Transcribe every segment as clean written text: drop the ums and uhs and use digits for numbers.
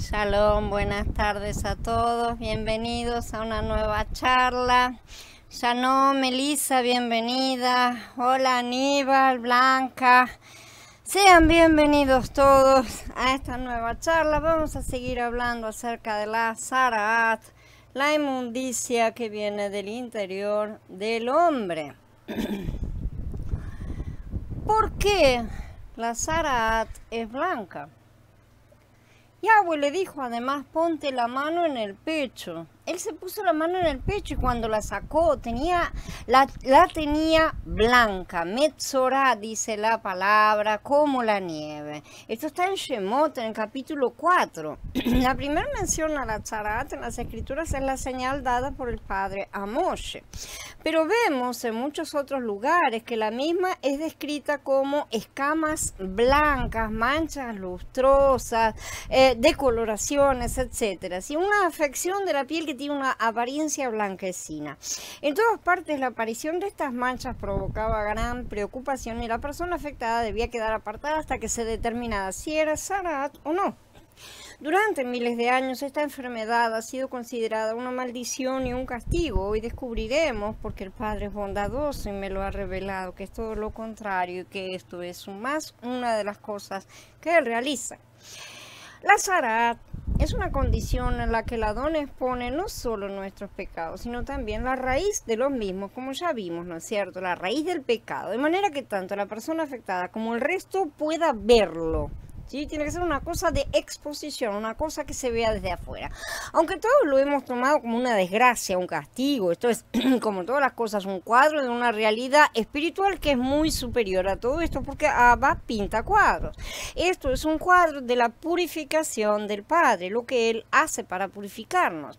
Shalom, buenas tardes a todos, bienvenidos a una nueva charla. Shalom, Melissa, bienvenida. Hola, Aníbal, Blanca. Sean bienvenidos todos a esta nueva charla. Vamos a seguir hablando acerca de la Zaraat, la inmundicia que viene del interior del hombre. ¿Por qué la Zaraat es blanca? Yahweh le dijo además, ponte la mano en el pecho. Él se puso la mano en el pecho y cuando la sacó la tenía blanca. Metzorá, dice la palabra, como la nieve. Esto está en Shemot, en el capítulo 4. La primera mención a la Zaraat en las escrituras es la señal dada por el padre a Moshe. Pero vemos en muchos otros lugares que la misma es descrita como escamas blancas, manchas lustrosas, decoloraciones, etc. ¿Sí? Una afección de la piel que tiene una apariencia blanquecina. En todas partes la aparición de estas manchas provocaba gran preocupación y la persona afectada debía quedar apartada hasta que se determinara si era Zaraat o no. Durante miles de años esta enfermedad ha sido considerada una maldición y un castigo. Hoy descubriremos, porque el Padre es bondadoso y me lo ha revelado, que es todo lo contrario y que esto es más una de las cosas que Él realiza. La Zaraat es una condición en la que el Adón expone no solo nuestros pecados, sino también la raíz de los mismos, como ya vimos, ¿no es cierto? La raíz del pecado, de manera que tanto la persona afectada como el resto pueda verlo. ¿Sí? Tiene que ser una cosa de exposición, una cosa que se vea desde afuera. Aunque todos lo hemos tomado como una desgracia, un castigo, esto es, como todas las cosas, un cuadro de una realidad espiritual que es muy superior a todo esto, porque Abba pinta cuadros. Esto es un cuadro de la purificación del Padre, lo que Él hace para purificarnos.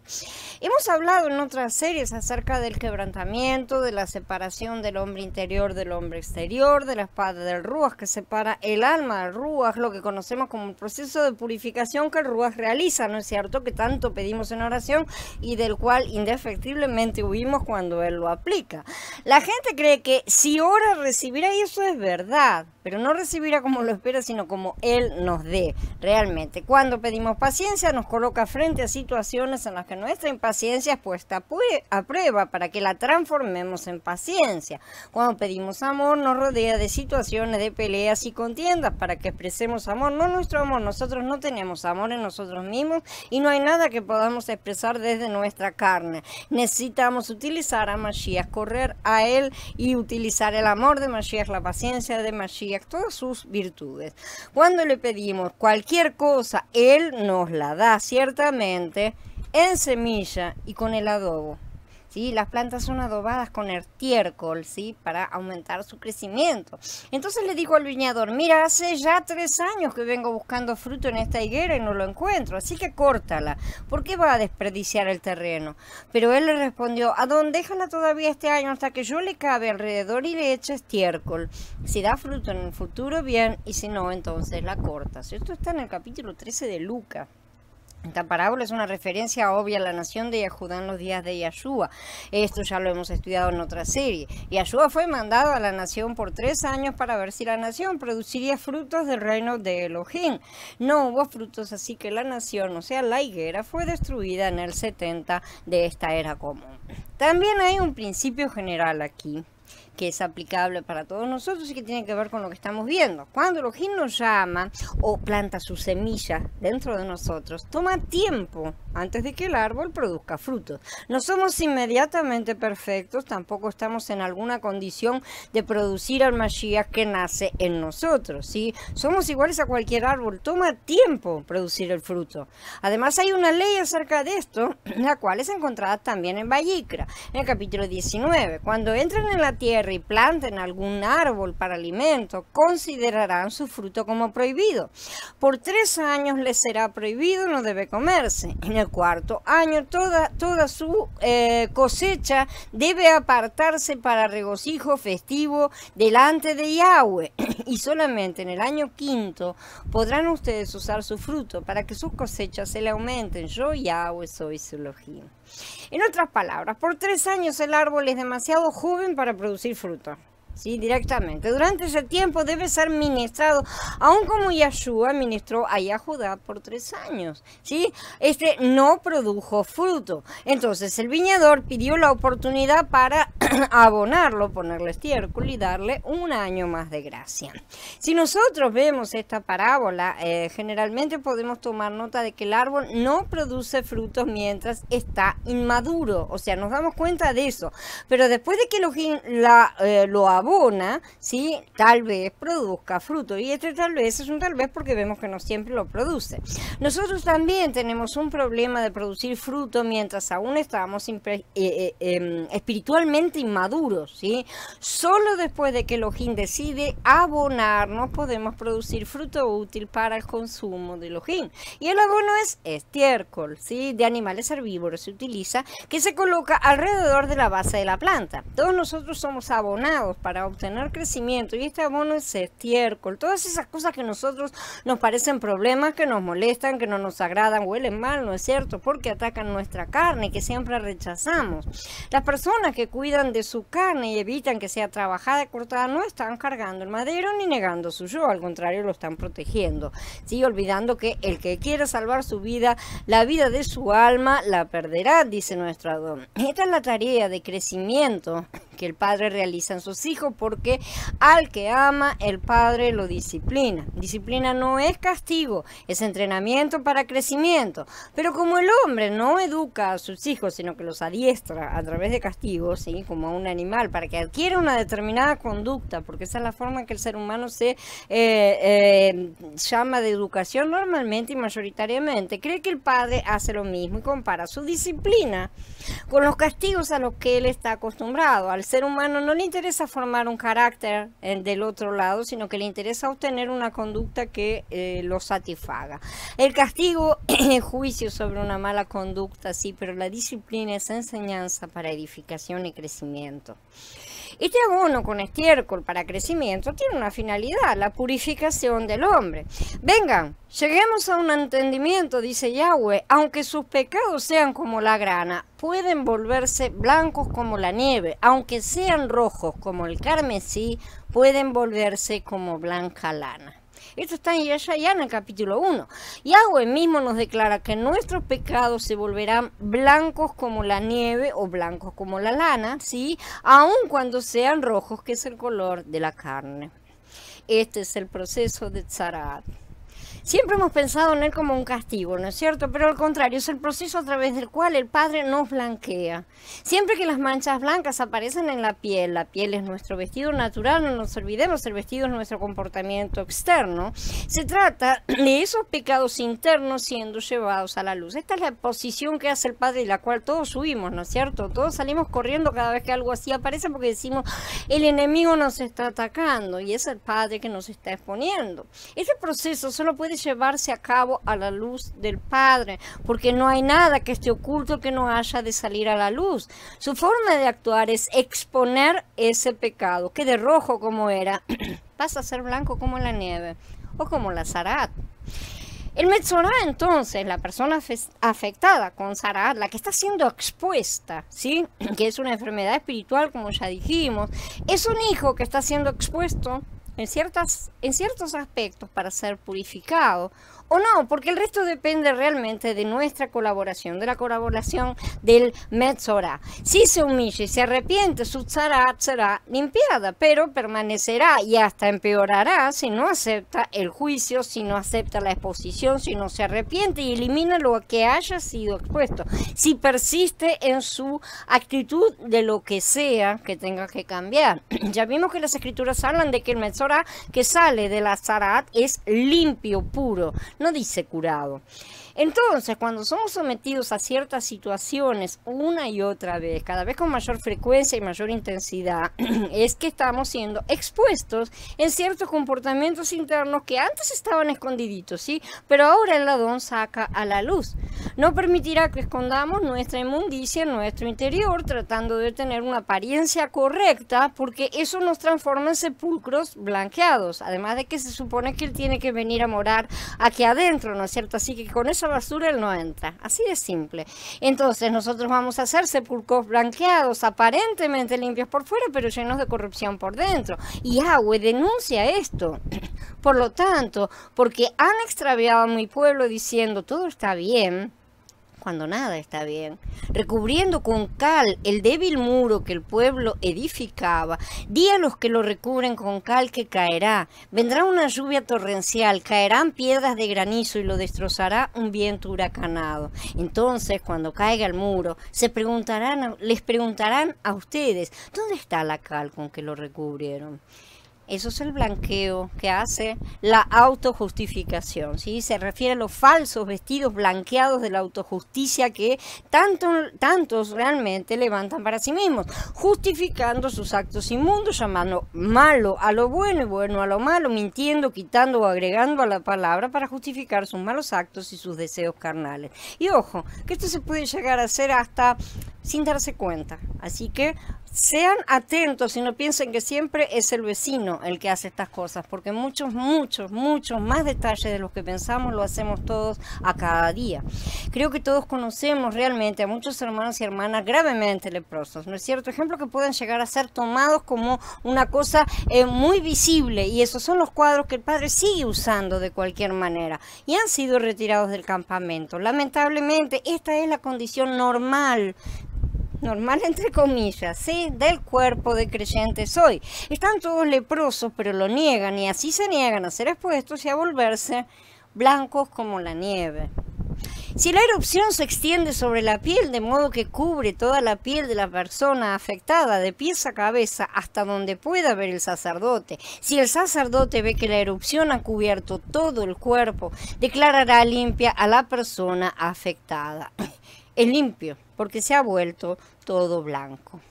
Hemos hablado en otras series acerca del quebrantamiento, de la separación del hombre interior del hombre exterior, de la espada del Ruach que separa el alma del Ruach, lo que conocemos como el proceso de purificación que el Ruach realiza, ¿no es cierto? Que tanto pedimos en oración y del cual indefectiblemente huimos cuando Él lo aplica. La gente cree que si ora recibirá, y eso es verdad, pero no recibirá como lo espera, sino como Él nos dé realmente. Cuando pedimos paciencia, nos coloca frente a situaciones en las que nuestra impaciencia es puesta a prueba para que la transformemos en paciencia. Cuando pedimos amor, nos rodea de situaciones de peleas y contiendas para que expresemos amor, no nuestro amor. Nosotros no tenemos amor en nosotros mismos y no hay nada que podamos expresar desde nuestra carne. Necesitamos utilizar a Mashiach, correr a Él y utilizar el amor de Mashiach, la paciencia de Mashiach, todas sus virtudes. Cuando le pedimos cualquier cosa, Él nos la da ciertamente en semilla y con el adobo. ¿Sí? Las plantas son adobadas con estiércol, ¿sí? Para aumentar su crecimiento. Entonces le dijo al viñador, mira, hace ya 3 años que vengo buscando fruto en esta higuera y no lo encuentro, así que córtala. ¿Por qué va a desperdiciar el terreno? Pero él le respondió, Adón, déjala todavía este año hasta que yo le cabe alrededor y le eche estiércol. Si da fruto en el futuro, bien, y si no, entonces la cortas. Esto está en el capítulo 13 de Lucas. Esta parábola es una referencia obvia a la nación de Yehudá en los días de Yahshua. Esto ya lo hemos estudiado en otra serie. Yahshua fue mandado a la nación por 3 años para ver si la nación produciría frutos del reino de Elohim. No hubo frutos, así que la nación, o sea, la higuera, fue destruida en el 70 de esta era común. También hay un principio general aquí, que es aplicable para todos nosotros y que tiene que ver con lo que estamos viendo. Cuando Elohim nos llama o planta su semilla dentro de nosotros, toma tiempo antes de que el árbol produzca frutos. No somos inmediatamente perfectos, tampoco estamos en alguna condición de producir al Mashiach que nace en nosotros, ¿sí? Somos iguales a cualquier árbol, toma tiempo producir el fruto. Además hay una ley acerca de esto, la cual es encontrada también en Vayikra, en el capítulo 19. Cuando entren en la tierra y planten algún árbol para alimento, considerarán su fruto como prohibido. Por 3 años les será prohibido, no debe comerse. En el 4º año toda su cosecha debe apartarse para regocijo festivo delante de Yahweh. Y solamente en el año 5º podrán ustedes usar su fruto para que sus cosechas se le aumenten. Yo, Yahweh, soy su Elohim. En otras palabras, por 3 años el árbol es demasiado joven para producir fruto. ¿sí? Directamente. Durante ese tiempo debe ser ministrado, aun como Yahshua ministró a Yahudá por 3 años, ¿sí? Este no produjo fruto. Entonces el viñador pidió la oportunidad para abonarlo, ponerle estiércol y darle un año más de gracia. Si nosotros vemos esta parábola, generalmente podemos tomar nota de que el árbol no produce frutos mientras está inmaduro, o sea, nos damos cuenta de eso, pero después de que lo abona, ¿sí? Tal vez produzca fruto, y este tal vez es un tal vez porque vemos que no siempre lo produce. Nosotros también tenemos un problema de producir fruto mientras aún estamos espiritualmente inmaduros, ¿sí? Solo después de que Elohim decide abonarnos podemos producir fruto útil para el consumo de Elohim. Y el abono es estiércol, ¿sí? De animales herbívoros se utiliza, que se coloca alrededor de la base de la planta. Todos nosotros somos abonados para obtener crecimiento, y este abono es estiércol. Todas esas cosas que a nosotros nos parecen problemas, que nos molestan, que no nos agradan, huelen mal, ¿no es cierto? Porque atacan nuestra carne, que siempre rechazamos. Las personas que cuidan de su carne y evitan que sea trabajada y cortada no están cargando el madero ni negando su yo, al contrario lo están protegiendo, ¿sí? Olvidando que el que quiere salvar su vida, la vida de su alma, la perderá, dice nuestro Adón. Esta es la tarea de crecimiento que el Padre realiza en sus hijos, porque al que ama, el Padre lo disciplina. Disciplina no es castigo, es entrenamiento para crecimiento. Pero como el hombre no educa a sus hijos, sino que los adiestra a través de castigos, ¿sí? Como a un animal, para que adquiera una determinada conducta, porque esa es la forma en que el ser humano se llama de educación normalmente y mayoritariamente, cree que el Padre hace lo mismo y compara su disciplina con los castigos a los que él está acostumbrado. Al ser humano no le interesa formar un carácter del otro lado, sino que le interesa obtener una conducta que lo satisfaga. El castigo es juicio sobre una mala conducta, sí, pero la disciplina es enseñanza para edificación y crecimiento. Este abono con estiércol para crecimiento tiene una finalidad, la purificación del hombre. Vengan, lleguemos a un entendimiento, dice Yahweh, aunque sus pecados sean como la grana, pueden volverse blancos como la nieve, aunque sean rojos como el carmesí, pueden volverse como blanca lana. Esto está en Yeshaya en el capítulo 1. Yahweh mismo nos declara que nuestros pecados se volverán blancos como la nieve o blancos como la lana, ¿sí? Aun cuando sean rojos, que es el color de la carne. Este es el proceso de Tzarat. Siempre hemos pensado en él como un castigo, ¿no es cierto? Pero al contrario, es el proceso a través del cual el Padre nos blanquea. Siempre que las manchas blancas aparecen en la piel es nuestro vestido natural, no nos olvidemos, el vestido es nuestro comportamiento externo. Se trata de esos pecados internos siendo llevados a la luz. Esta es la posición que hace el Padre y la cual todos subimos, ¿no es cierto? Todos salimos corriendo cada vez que algo así aparece porque decimos, el enemigo nos está atacando y es el Padre que nos está exponiendo. Este proceso solo puede llevarse a cabo a la luz del Padre, porque no hay nada que esté oculto que no haya de salir a la luz. Su forma de actuar es exponer ese pecado, que de rojo como era, pasa a ser blanco como la nieve, o como la Zarat. El Metzorá, entonces, la persona afectada con Zarat, la que está siendo expuesta, ¿sí? Que es una enfermedad espiritual, como ya dijimos, es un hijo que está siendo expuesto en ciertos aspectos para ser purificado, o no, porque el resto depende realmente de nuestra colaboración, de la colaboración del Metzorá. Si se humilla y se arrepiente, su Tzarat será limpiada, pero permanecerá y hasta empeorará si no acepta el juicio, si no acepta la exposición, si no se arrepiente y elimina lo que haya sido expuesto. Si persiste en su actitud de lo que sea que tenga que cambiar. Ya vimos que las escrituras hablan de que el Metzorá que sale de la Tzarat es limpio, puro. No dice curado. Entonces, cuando somos sometidos a ciertas situaciones una y otra vez, cada vez con mayor frecuencia y mayor intensidad, es que estamos siendo expuestos en ciertos comportamientos internos que antes estaban escondiditos, ¿sí? Pero ahora el Adón saca a la luz. No permitirá que escondamos nuestra inmundicia en nuestro interior, tratando de tener una apariencia correcta, porque eso nos transforma en sepulcros blanqueados. Además de que se supone que Él tiene que venir a morar aquí adentro, ¿no es cierto? Así que con esa esa basura él no entra. Así de simple. Entonces nosotros vamos a hacer sepulcros blanqueados, aparentemente limpios por fuera, pero llenos de corrupción por dentro. Y Yahweh denuncia esto. Por lo tanto, porque han extraviado a mi pueblo diciendo todo está bien, cuando nada está bien, recubriendo con cal el débil muro que el pueblo edificaba, di a los que lo recubren con cal que caerá, vendrá una lluvia torrencial, caerán piedras de granizo y lo destrozará un viento huracanado. Entonces, cuando caiga el muro, les preguntarán a ustedes, ¿dónde está la cal con que lo recubrieron? Eso es el blanqueo que hace la autojustificación, ¿sí? Se refiere a los falsos vestidos blanqueados de la autojusticia que tantos realmente levantan para sí mismos, justificando sus actos inmundos, llamando malo a lo bueno y bueno a lo malo, mintiendo, quitando o agregando a la palabra para justificar sus malos actos y sus deseos carnales. Y ojo, que esto se puede llegar a hacer hasta sin darse cuenta. Así que sean atentos y no piensen que siempre es el vecino el que hace estas cosas, porque muchos más detalles de los que pensamos lo hacemos todos a cada día. Creo que todos conocemos realmente a muchos hermanos y hermanas gravemente leprosos, ¿no es cierto? Ejemplos que pueden llegar a ser tomados como una cosa muy visible, y esos son los cuadros que el Padre sigue usando de cualquier manera y han sido retirados del campamento. Lamentablemente esta es la condición normal entre comillas, ¿sí? Del cuerpo de creyentes hoy. Están todos leprosos, pero lo niegan, y así se niegan a ser expuestos y a volverse blancos como la nieve. Si la erupción se extiende sobre la piel de modo que cubre toda la piel de la persona afectada de pies a cabeza hasta donde pueda ver el sacerdote, si el sacerdote ve que la erupción ha cubierto todo el cuerpo, declarará limpia a la persona afectada. Es limpio porque se ha vuelto todo blanco.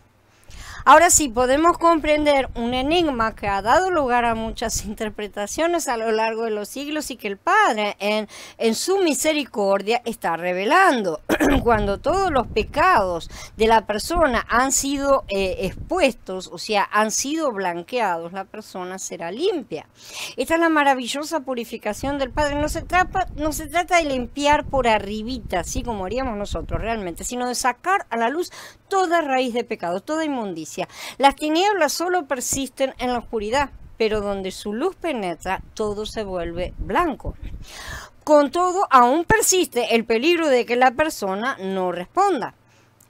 Ahora sí, podemos comprender un enigma que ha dado lugar a muchas interpretaciones a lo largo de los siglos y que el Padre en su misericordia está revelando. Cuando todos los pecados de la persona han sido expuestos, o sea, han sido blanqueados, la persona será limpia. Esta es la maravillosa purificación del Padre. No se trata de limpiar por arribita, así como haríamos nosotros realmente, sino de sacar a la luz toda raíz de pecado, toda inmundicia. Las tinieblas solo persisten en la oscuridad, pero donde su luz penetra, todo se vuelve blanco. Con todo, aún persiste el peligro de que la persona no responda.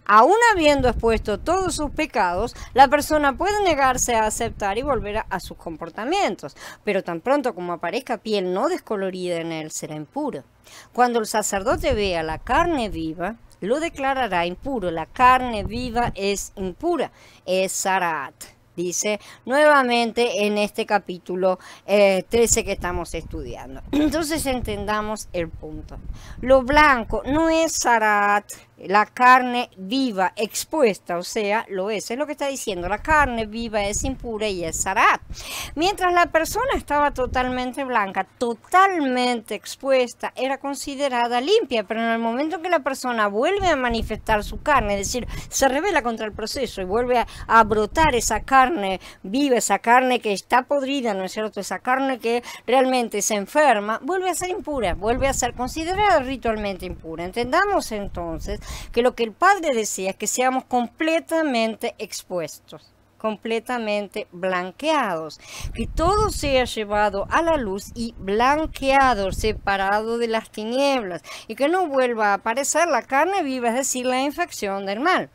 Aún habiendo expuesto todos sus pecados, la persona puede negarse a aceptar y volver a sus comportamientos, pero tan pronto como aparezca piel no descolorida en él, será impuro. Cuando el sacerdote vea la carne viva, lo declarará impuro. La carne viva es impura, es zarat. Dice nuevamente en este capítulo 13 que estamos estudiando. Entonces entendamos el punto. Lo blanco no es zarat, la carne viva expuesta, o sea, lo es lo que está diciendo. La carne viva es impura y es zarat. Mientras la persona estaba totalmente blanca, totalmente expuesta, era considerada limpia, pero en el momento que la persona vuelve a manifestar su carne, es decir, se rebela contra el proceso y vuelve a brotar esa carne viva, esa carne que está podrida, ¿no es cierto? Esa carne que realmente se enferma, vuelve a ser impura, vuelve a ser considerada ritualmente impura. Entendamos entonces que lo que el Padre desea es que seamos completamente expuestos, completamente blanqueados, que todo sea llevado a la luz y blanqueado, separado de las tinieblas, y que no vuelva a aparecer la carne viva, es decir, la infección del mal.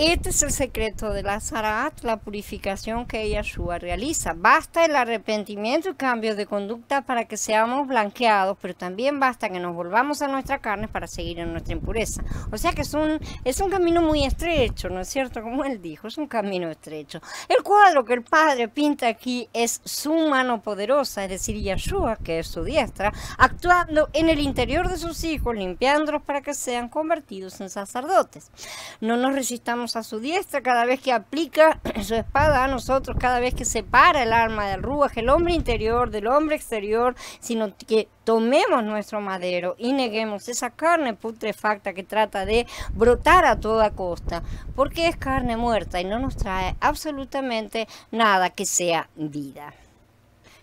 Este es el secreto de la zarat, la purificación que Yahshua realiza. Basta el arrepentimiento y cambio de conducta para que seamos blanqueados, pero también basta que nos volvamos a nuestra carne para seguir en nuestra impureza. O sea que es un camino muy estrecho, ¿no es cierto? Como él dijo, es un camino estrecho. El cuadro que el Padre pinta aquí es su mano poderosa, es decir, Yahshua, que es su diestra, actuando en el interior de sus hijos, limpiándolos para que sean convertidos en sacerdotes. No nos resistamos a su diestra cada vez que aplica su espada a nosotros, cada vez que separa el alma del ruaj, el hombre interior del hombre exterior, sino que tomemos nuestro madero y neguemos esa carne putrefacta que trata de brotar a toda costa, porque es carne muerta y no nos trae absolutamente nada que sea vida.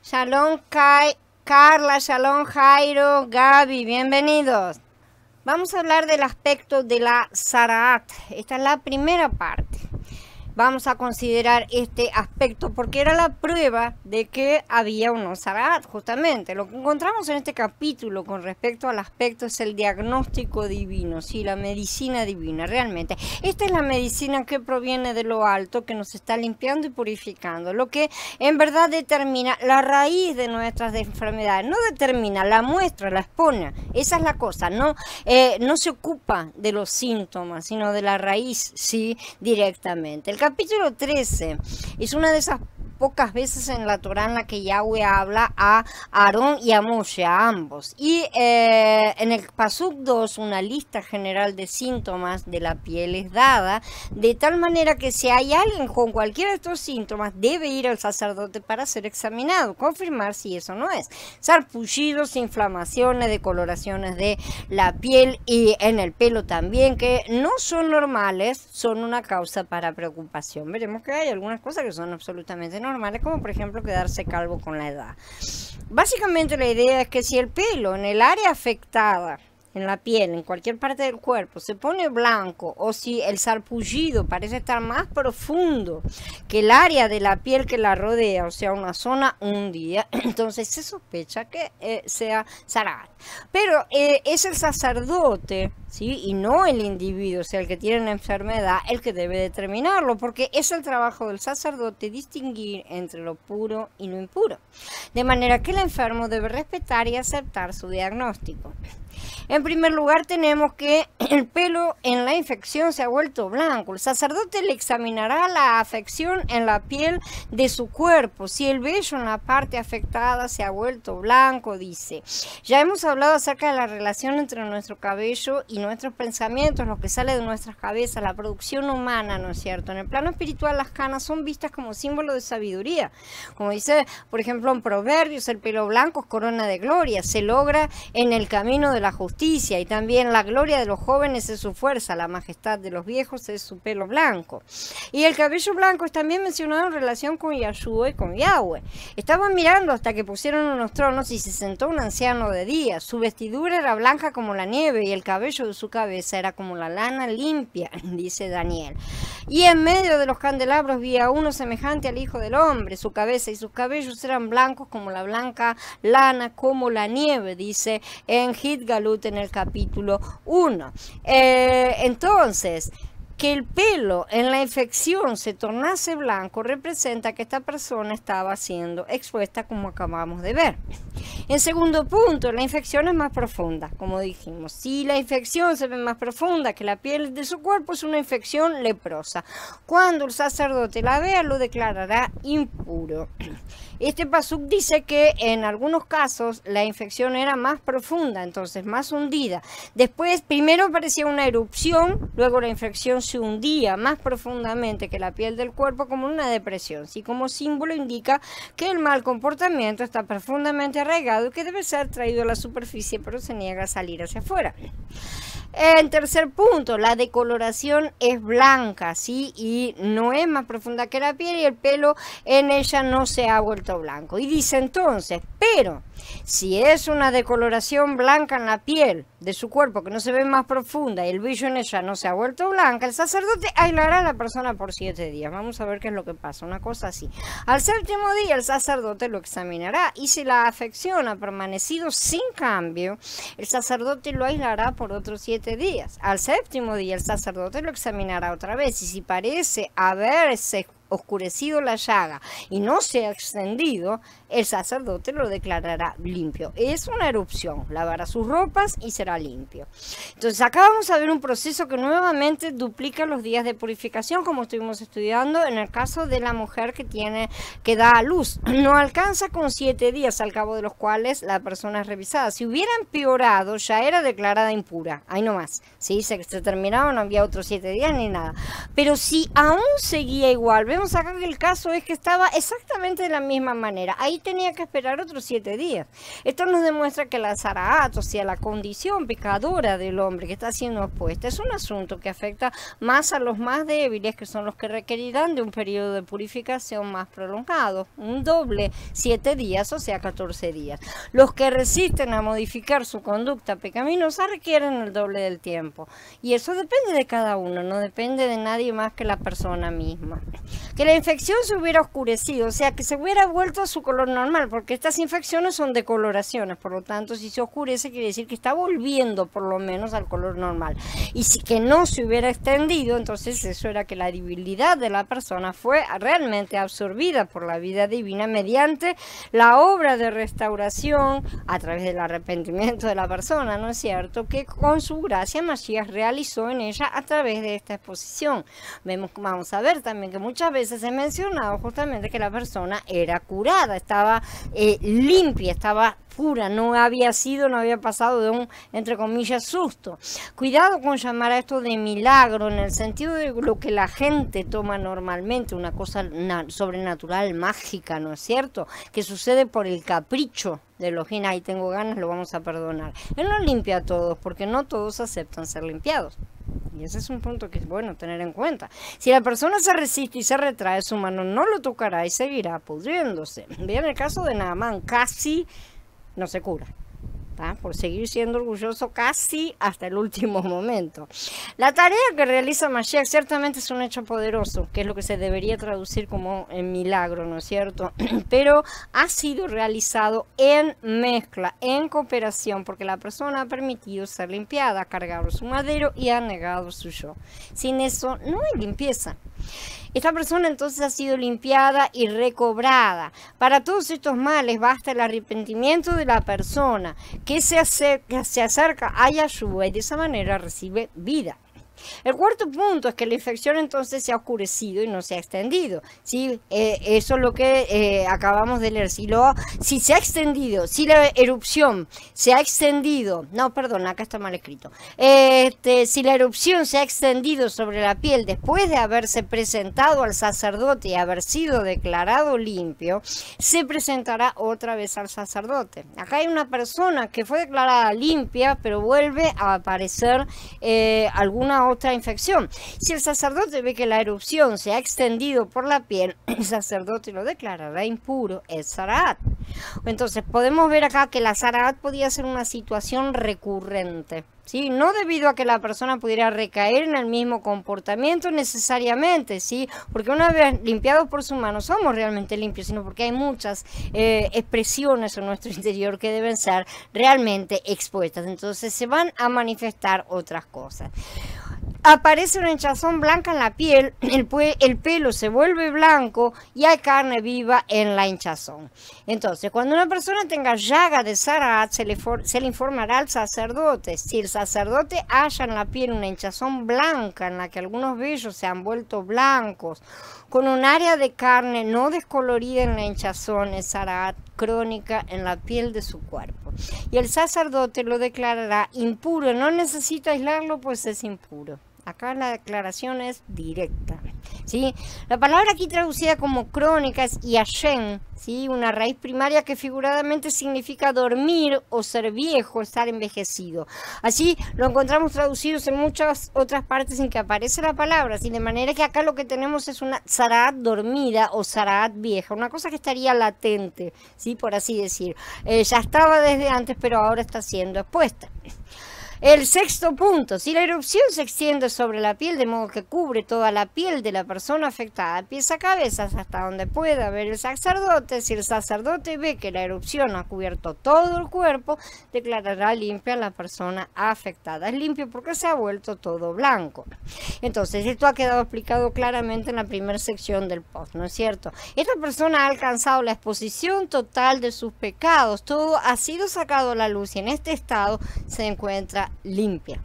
Shalom Kai Carla, Shalom, Jairo, Gaby, bienvenidos. Vamos a hablar del aspecto de la Zaraat. Esta es la primera parte. Vamos a considerar este aspecto porque era la prueba de que había un Zaraat, justamente. Lo que encontramos en este capítulo con respecto al aspecto es el diagnóstico divino, ¿sí? La medicina divina, realmente. Esta es la medicina que proviene de lo alto, que nos está limpiando y purificando, lo que en verdad determina la raíz de nuestras enfermedades. No determina, la muestra, la expone. Esa es la cosa, no se ocupa de los síntomas, sino de la raíz, sí, directamente. El capítulo 13 es una de esas pocas veces en la Torá en la que Yahweh habla a Aarón y a Moshe, a ambos. Y en el Pasuk 2, una lista general de síntomas de la piel es dada, de tal manera que si hay alguien con cualquiera de estos síntomas, debe ir al sacerdote para ser examinado, confirmar si eso no es. Sarpullidos, inflamaciones, decoloraciones de la piel y en el pelo también, que no son normales, son una causa para preocupación. Veremos que hay algunas cosas que son absolutamente normales, como por ejemplo quedarse calvo con la edad. Básicamente la idea es que si el pelo en el área afectada, en la piel, en cualquier parte del cuerpo, se pone blanco, o si el sarpullido parece estar más profundo que el área de la piel que la rodea, o sea, una zona hundida, entonces se sospecha que sea Zaraat. Pero es el sacerdote, ¿sí? Y no el individuo, o sea, el que tiene una enfermedad, el que debe determinarlo, porque es el trabajo del sacerdote distinguir entre lo puro y lo impuro. De manera que el enfermo debe respetar y aceptar su diagnóstico. En primer lugar tenemos que el pelo en la infección se ha vuelto blanco. El sacerdote le examinará la afección en la piel de su cuerpo. Si el vello en la parte afectada se ha vuelto blanco, dice. Ya hemos hablado acerca de la relación entre nuestro cabello y nuestros pensamientos, lo que sale de nuestras cabezas, la producción humana, ¿no es cierto? En el plano espiritual las canas son vistas como símbolo de sabiduría. Como dice, por ejemplo, en Proverbios, el pelo blanco es corona de gloria. Se logra en el camino de la justicia, y también la gloria de los jóvenes es su fuerza, la majestad de los viejos es su pelo blanco. Y el cabello blanco es también mencionado en relación con Yahshua y con Yahweh. Estaban mirando hasta que pusieron unos tronos y se sentó un anciano de día. Su vestidura era blanca como la nieve y el cabello de su cabeza era como la lana limpia, dice Daniel. Y en medio de los candelabros vi a uno semejante al Hijo del Hombre. Su cabeza y sus cabellos eran blancos como la blanca lana, como la nieve, dice en Hidgalut en el capítulo 1. Entonces, que el pelo en la infección se tornase blanco representa que esta persona estaba siendo expuesta, como acabamos de ver. En segundo punto, la infección es más profunda, como dijimos. Si la infección se ve más profunda que la piel de su cuerpo, es una infección leprosa. Cuando el sacerdote la vea, lo declarará impuro. Este pasuk dice que en algunos casos la infección era más profunda, entonces más hundida. Después, primero aparecía una erupción, luego la infección se hundía más profundamente que la piel del cuerpo como una depresión. Sí, como símbolo indica que el mal comportamiento está profundamente arraigado y que debe ser traído a la superficie, pero se niega a salir hacia afuera. En tercer punto, la decoloración es blanca, ¿sí? Y no es más profunda que la piel y el pelo en ella no se ha vuelto blanco. Y dice entonces, pero si es una decoloración blanca en la piel de su cuerpo que no se ve más profunda y el vello en ella no se ha vuelto blanca, el sacerdote aislará a la persona por 7 días. Vamos a ver qué es lo que pasa, una cosa así. Al séptimo día el sacerdote lo examinará y si la afección ha permanecido sin cambio, el sacerdote lo aislará por otros 7 días. Al séptimo día el sacerdote lo examinará otra vez y si parece haberse oscurecido la llaga y no se ha extendido, el sacerdote lo declarará limpio. Es una erupción, lavará sus ropas y será limpio. Entonces acá vamos a ver un proceso que nuevamente duplica los días de purificación, como estuvimos estudiando en el caso de la mujer que da a luz. No alcanza con 7 días, al cabo de los cuales la persona es revisada. Si hubiera empeorado, ya era declarada impura. Ahí nomás. ¿Sí? Se terminaba, no había otros 7 días ni nada. Pero si aún seguía igual, vemos vemos acá que el caso es que estaba exactamente de la misma manera. Ahí tenía que esperar otros 7 días. Esto nos demuestra que la zaraat, o sea, la condición pecadora del hombre que está siendo opuesta, es un asunto que afecta más a los más débiles, que son los que requerirán de un periodo de purificación más prolongado, un doble 7 días, o sea, 14 días. Los que resisten a modificar su conducta pecaminosa requieren el doble del tiempo. Y eso depende de cada uno, no depende de nadie más que la persona misma. Que la infección se hubiera oscurecido, o sea, que se hubiera vuelto a su color normal, porque estas infecciones son decoloraciones, por lo tanto, si se oscurece quiere decir que está volviendo por lo menos al color normal. Y si que no se hubiera extendido, entonces eso era que la debilidad de la persona fue realmente absorbida por la vida divina mediante la obra de restauración a través del arrepentimiento de la persona, ¿no es cierto? Que con su gracia Mashiach realizó en ella a través de esta exposición. Vamos a ver también que muchas veces he mencionado justamente que la persona era curada, estaba limpia, estaba pura, no había pasado de un, entre comillas, susto. Cuidado con llamar a esto de milagro, en el sentido de lo que la gente toma normalmente, una cosa sobrenatural, mágica, ¿no es cierto? Que sucede por el capricho de los que ahí tengo ganas, lo vamos a perdonar. Él no limpia a todos, porque no todos aceptan ser limpiados. Y ese es un punto que es bueno tener en cuenta. Si la persona se resiste y se retrae, su mano no lo tocará y seguirá pudriéndose. Vean el caso de Naamán, casi no se cura, ¿tá? Por seguir siendo orgulloso casi hasta el último momento. La tarea que realiza Mashiach ciertamente es un hecho poderoso, que es lo que se debería traducir como en milagro, ¿no es cierto? Pero ha sido realizado en mezcla, en cooperación, porque la persona ha permitido ser limpiada, ha cargado su madero y ha negado su yo. Sin eso no hay limpieza. Esta persona entonces ha sido limpiada y recobrada. Para todos estos males basta el arrepentimiento de la persona que se acerca a Yahshua y de esa manera recibe vida. El cuarto punto es que la infección entonces se ha oscurecido y no se ha extendido, ¿sí? Eso es lo que acabamos de leer. Si se ha extendido, si la erupción se ha extendido, no, perdón, acá está mal escrito. Si la erupción se ha extendido sobre la piel después de haberse presentado al sacerdote y haber sido declarado limpio, se presentará otra vez al sacerdote. Acá hay una persona que fue declarada limpia, pero vuelve a aparecer alguna otra infección. Si el sacerdote ve que la erupción se ha extendido por la piel, el sacerdote lo declarará impuro, es zaraat. Entonces podemos ver acá que la zaraat podía ser una situación recurrente, ¿sí? No debido a que la persona pudiera recaer en el mismo comportamiento necesariamente, ¿sí? Porque una vez limpiados por su mano somos realmente limpios, sino porque hay muchas expresiones en nuestro interior que deben ser realmente expuestas. Entonces se van a manifestar otras cosas. Aparece una hinchazón blanca en la piel, el pelo se vuelve blanco y hay carne viva en la hinchazón. Entonces, cuando una persona tenga llaga de zaraat, se le informará al sacerdote. Si el sacerdote halla en la piel una hinchazón blanca en la que algunos vellos se han vuelto blancos, con un área de carne no descolorida en la hinchazón, es zaraat crónica en la piel de su cuerpo. Y el sacerdote lo declarará impuro, no necesita aislarlo pues es impuro. Acá la declaración es directa, ¿sí? La palabra aquí traducida como crónica es yashen, ¿sí? Una raíz primaria que figuradamente significa dormir o ser viejo, estar envejecido. Así lo encontramos traducidos en muchas otras partes en que aparece la palabra, ¿sí? De manera que acá lo que tenemos es una zaraat dormida o zaraat vieja, una cosa que estaría latente, ¿sí? Por así decir. Ya estaba desde antes, pero ahora está siendo expuesta. El sexto punto, si la erupción se extiende sobre la piel de modo que cubre toda la piel de la persona afectada, pies a cabezas hasta donde pueda ver el sacerdote, si el sacerdote ve que la erupción ha cubierto todo el cuerpo, declarará limpia a la persona afectada. Es limpio porque se ha vuelto todo blanco. Entonces, esto ha quedado explicado claramente en la primera sección del post, ¿no es cierto? Esta persona ha alcanzado la exposición total de sus pecados, todo ha sido sacado a la luz y en este estado se encuentra limpia.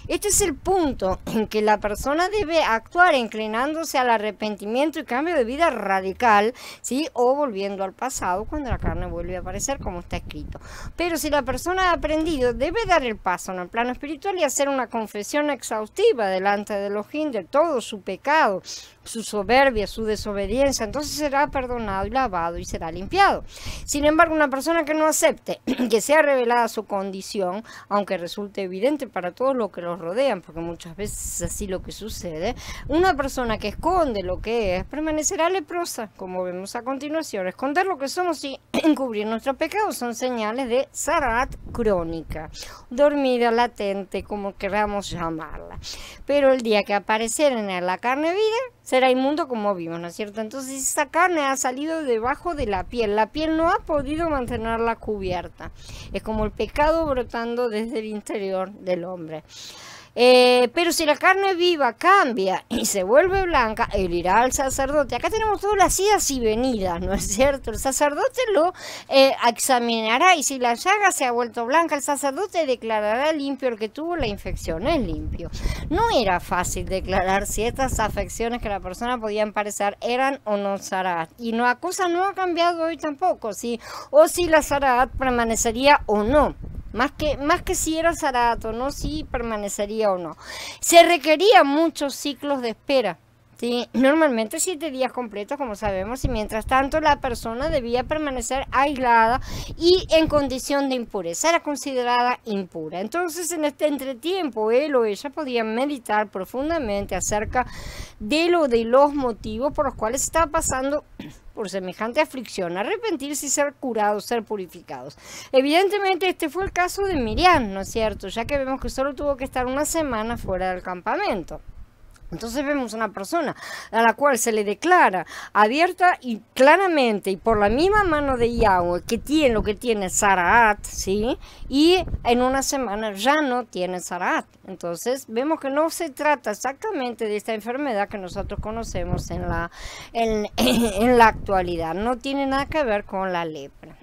Este es el punto en que la persona debe actuar inclinándose al arrepentimiento y cambio de vida radical, ¿sí? O volviendo al pasado cuando la carne vuelve a aparecer como está escrito. Pero si la persona ha aprendido, debe dar el paso en el plano espiritual y hacer una confesión exhaustiva delante de Elohim de todo su pecado, su soberbia, su desobediencia, entonces será perdonado y lavado y será limpiado. Sin embargo, una persona que no acepte que sea revelada su condición, aunque resulte evidente para todos los que los rodean, porque muchas veces es así lo que sucede, una persona que esconde lo que es, permanecerá leprosa, como vemos a continuación. Esconder lo que somos y encubrir nuestros pecados son señales de Zarat crónica, dormida, latente, como queramos llamarla. Pero el día que aparecieren en la carne vida, será inmundo como vimos, ¿no es cierto? Entonces esa carne ha salido debajo de la piel no ha podido mantenerla cubierta. Es como el pecado brotando desde el interior del hombre. Pero si la carne viva cambia y se vuelve blanca, él irá al sacerdote. Acá tenemos todas las idas y venidas, ¿no es cierto? El sacerdote lo examinará y si la llaga se ha vuelto blanca, el sacerdote declarará limpio el que tuvo la infección. Es limpio. No era fácil declarar si estas afecciones que la persona podían parecer eran o no Zarat. Y la cosa no ha cambiado hoy tampoco, ¿sí? O si la Zarat permanecería o no. Más que si era Zarat o no, si permanecería o no. Se requerían muchos ciclos de espera, ¿sí? Normalmente 7 días completos, como sabemos, y mientras tanto la persona debía permanecer aislada y en condición de impureza, era considerada impura. Entonces, en este entretiempo, él o ella podían meditar profundamente acerca de los motivos por los cuales estaba pasando por semejante aflicción, arrepentirse y ser curados, ser purificados. Evidentemente este fue el caso de Miriam, ¿no es cierto? Ya que vemos que solo tuvo que estar una semana fuera del campamento. Entonces vemos una persona a la cual se le declara abierta y claramente y por la misma mano de Yahweh que tiene lo que tiene Zarat, ¿sí? Y en una semana ya no tiene Zarat. Entonces vemos que no se trata exactamente de esta enfermedad que nosotros conocemos en la actualidad. No tiene nada que ver con la lepra.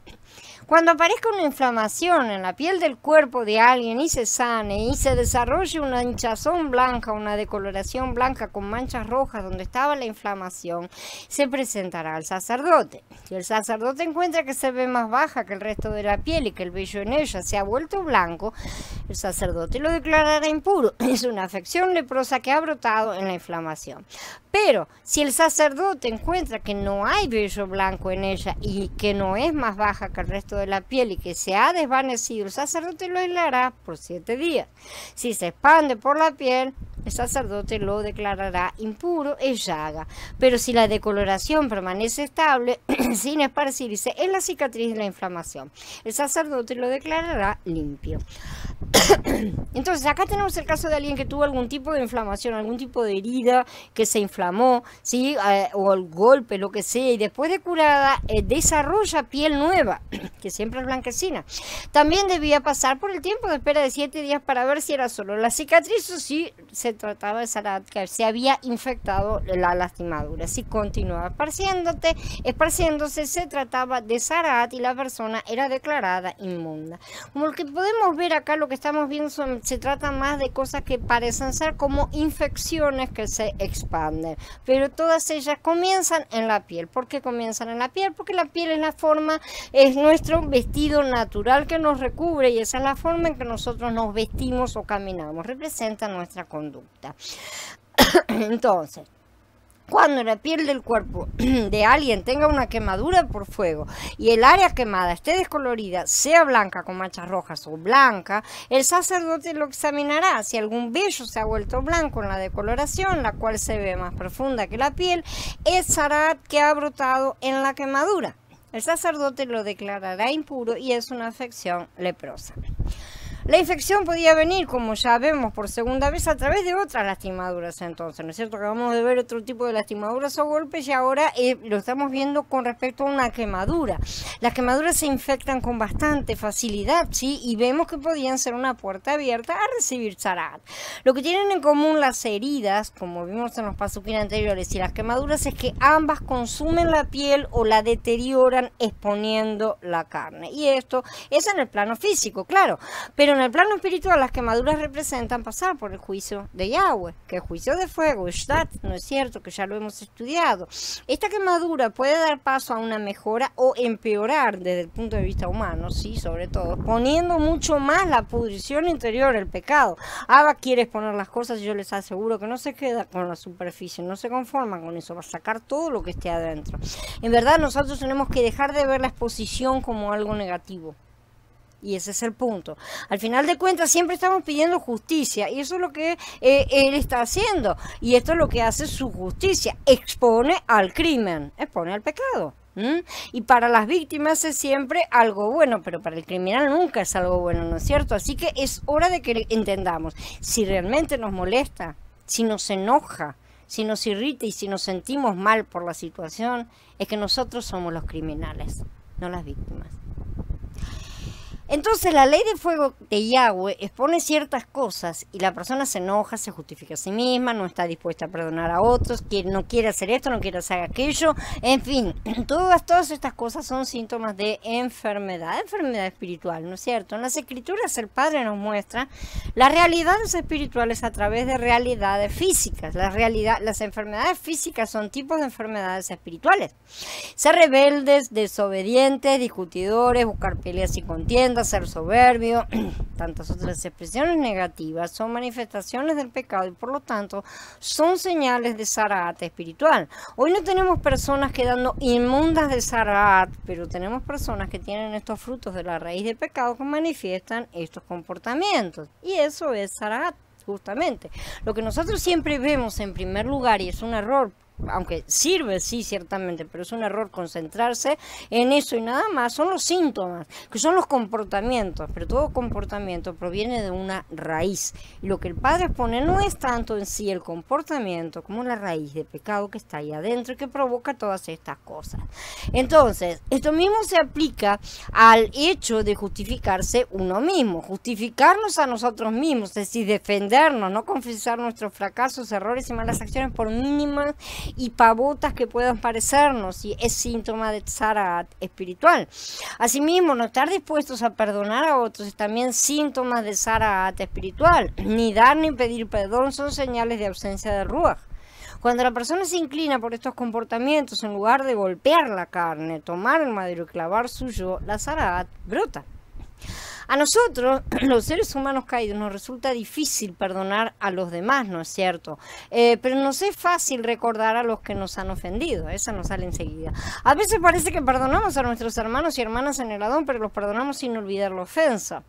Cuando aparezca una inflamación en la piel del cuerpo de alguien y se sane y se desarrolle una hinchazón blanca, una decoloración blanca con manchas rojas donde estaba la inflamación, se presentará al sacerdote. Si el sacerdote encuentra que se ve más baja que el resto de la piel y que el vello en ella se ha vuelto blanco, el sacerdote lo declarará impuro. Es una afección leprosa que ha brotado en la inflamación. Pero si el sacerdote encuentra que no hay vello blanco en ella y que no es más baja que el resto de la piel y que se ha desvanecido, el sacerdote lo aislará por 7 días. Si se expande por la piel, el sacerdote lo declarará impuro, es llaga. Pero si la decoloración permanece estable, sin esparcirse, es la cicatriz de la inflamación. El sacerdote lo declarará limpio. Entonces acá tenemos el caso de alguien que tuvo algún tipo de inflamación, algún tipo de herida que se inflamó, ¿sí? O el golpe, lo que sea, y después de curada desarrolla piel nueva, que siempre es blanquecina. También debía pasar por el tiempo de espera de 7 días para ver si era solo la cicatriz o si se trataba de Zarat, que se había infectado la lastimadura. Si continuaba esparciéndose, se trataba de Zarat y la persona era declarada inmunda. Como lo que podemos ver acá, lo que estamos viendo se trata más de cosas que parecen ser como infecciones que se expanden, pero todas ellas comienzan en la piel. ¿Por qué comienzan en la piel? Porque la piel es la forma, es nuestro vestido natural que nos recubre y esa es la forma en que nosotros nos vestimos o caminamos, representa nuestra conducta. Entonces, cuando la piel del cuerpo de alguien tenga una quemadura por fuego y el área quemada esté descolorida, sea blanca con manchas rojas o blanca, el sacerdote lo examinará. Si algún vello se ha vuelto blanco en la decoloración, la cual se ve más profunda que la piel, es Zarat que ha brotado en la quemadura. El sacerdote lo declarará impuro y es una afección leprosa. La infección podía venir, como ya vemos por segunda vez, a través de otras lastimaduras entonces, ¿no es cierto? Acabamos de ver otro tipo de lastimaduras o golpes y ahora lo estamos viendo con respecto a una quemadura. Las quemaduras se infectan con bastante facilidad, ¿sí? Y vemos que podían ser una puerta abierta a recibir Zarat. Lo que tienen en común las heridas, como vimos en los pasuquín anteriores, y las quemaduras es que ambas consumen la piel o la deterioran exponiendo la carne. Y esto es en el plano físico, claro, pero Pero en el plano espiritual las quemaduras representan pasar por el juicio de Yahweh, que es juicio de fuego, Shtat, ¿no es cierto? Que ya lo hemos estudiado. Esta quemadura puede dar paso a una mejora o empeorar desde el punto de vista humano, sí, sobre todo, poniendo mucho más la pudrición interior, el pecado. Abba quiere exponer las cosas y yo les aseguro que no se queda con la superficie, no se conforma con eso, va a sacar todo lo que esté adentro. En verdad nosotros tenemos que dejar de ver la exposición como algo negativo. Y ese es el punto. Al final de cuentas siempre estamos pidiendo justicia y eso es lo que él está haciendo. Y esto es lo que hace su justicia. Expone al crimen, expone al pecado. Y para las víctimas es siempre algo bueno, pero para el criminal nunca es algo bueno, ¿no es cierto? Así que es hora de que entendamos. Si realmente nos molesta, si nos enoja, si nos irrita y si nos sentimos mal por la situación, es que nosotros somos los criminales, no las víctimas. Entonces la ley de fuego de Yahweh expone ciertas cosas y la persona se enoja, se justifica a sí misma, no está dispuesta a perdonar a otros, no quiere hacer esto, no quiere hacer aquello, en fin, todas estas cosas son síntomas de enfermedad espiritual, ¿no es cierto? En las escrituras el Padre nos muestra las realidades espirituales a través de realidades físicas. Las enfermedades físicas son tipos de enfermedades espirituales. Ser rebeldes, desobedientes, discutidores, buscar peleas y contiendas, ser soberbio, tantas otras expresiones negativas son manifestaciones del pecado y por lo tanto son señales de Zaraat espiritual. Hoy no tenemos personas quedando inmundas de Zaraat, pero tenemos personas que tienen estos frutos de la raíz del pecado que manifiestan estos comportamientos y eso es Zaraat. Justamente, lo que nosotros siempre vemos en primer lugar, y es un error, aunque sirve, sí, ciertamente, pero es un error concentrarse en eso y nada más, son los síntomas, que son los comportamientos, pero todo comportamiento proviene de una raíz. Y lo que el Padre pone no es tanto en sí el comportamiento, como la raíz de pecado que está ahí adentro y que provoca todas estas cosas. Entonces, esto mismo se aplica al hecho de justificarse uno mismo, justificarnos a nosotros mismos, es decir, defendernos, no confesar nuestros fracasos, errores y malas acciones por mínimas y pavotas que puedan parecernos, y es síntoma de Zaraat espiritual. Asimismo, no estar dispuestos a perdonar a otros es también síntoma de Zaraat espiritual. Ni dar ni pedir perdón son señales de ausencia de Ruach. Cuando la persona se inclina por estos comportamientos, en lugar de golpear la carne, tomar el madero y clavar su yo, la Zaraat brota. A nosotros, los seres humanos caídos, nos resulta difícil perdonar a los demás, ¿no es cierto? Pero nos es fácil recordar a los que nos han ofendido, esa nos sale enseguida. A veces parece que perdonamos a nuestros hermanos y hermanas en el Adón, pero los perdonamos sin olvidar la ofensa.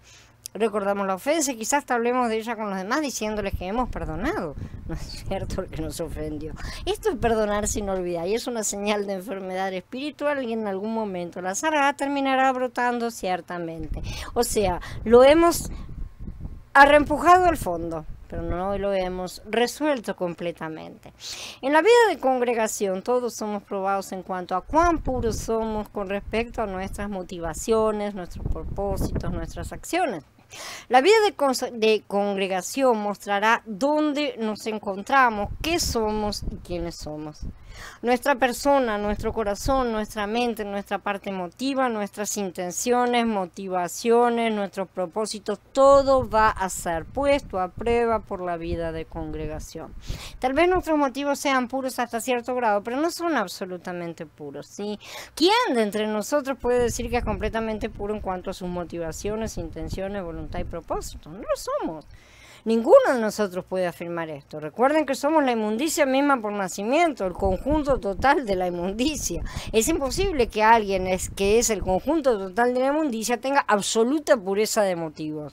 Recordamos la ofensa y quizás hablemos de ella con los demás diciéndoles que hemos perdonado, ¿no es cierto? El que nos ofendió. Esto es perdonar sin olvidar y es una señal de enfermedad espiritual y en algún momento la Zaraat terminará brotando ciertamente. O sea, lo hemos arreempujado al fondo, pero no lo hemos resuelto completamente. En la vida de congregación todos somos probados en cuanto a cuán puros somos con respecto a nuestras motivaciones, nuestros propósitos, nuestras acciones. La vida de congregación mostrará dónde nos encontramos, qué somos y quiénes somos. Nuestra persona, nuestro corazón, nuestra mente, nuestra parte emotiva, nuestras intenciones, motivaciones, nuestros propósitos, todo va a ser puesto a prueba por la vida de congregación. Tal vez nuestros motivos sean puros hasta cierto grado, pero no son absolutamente puros, ¿sí? ¿Quién de entre nosotros puede decir que es completamente puro en cuanto a sus motivaciones, intenciones, voluntad y propósitos? No lo somos. Ninguno de nosotros puede afirmar esto. Recuerden que somos la inmundicia misma por nacimiento, el conjunto total de la inmundicia. Es imposible que alguien que es el conjunto total de la inmundicia tenga absoluta pureza de motivos.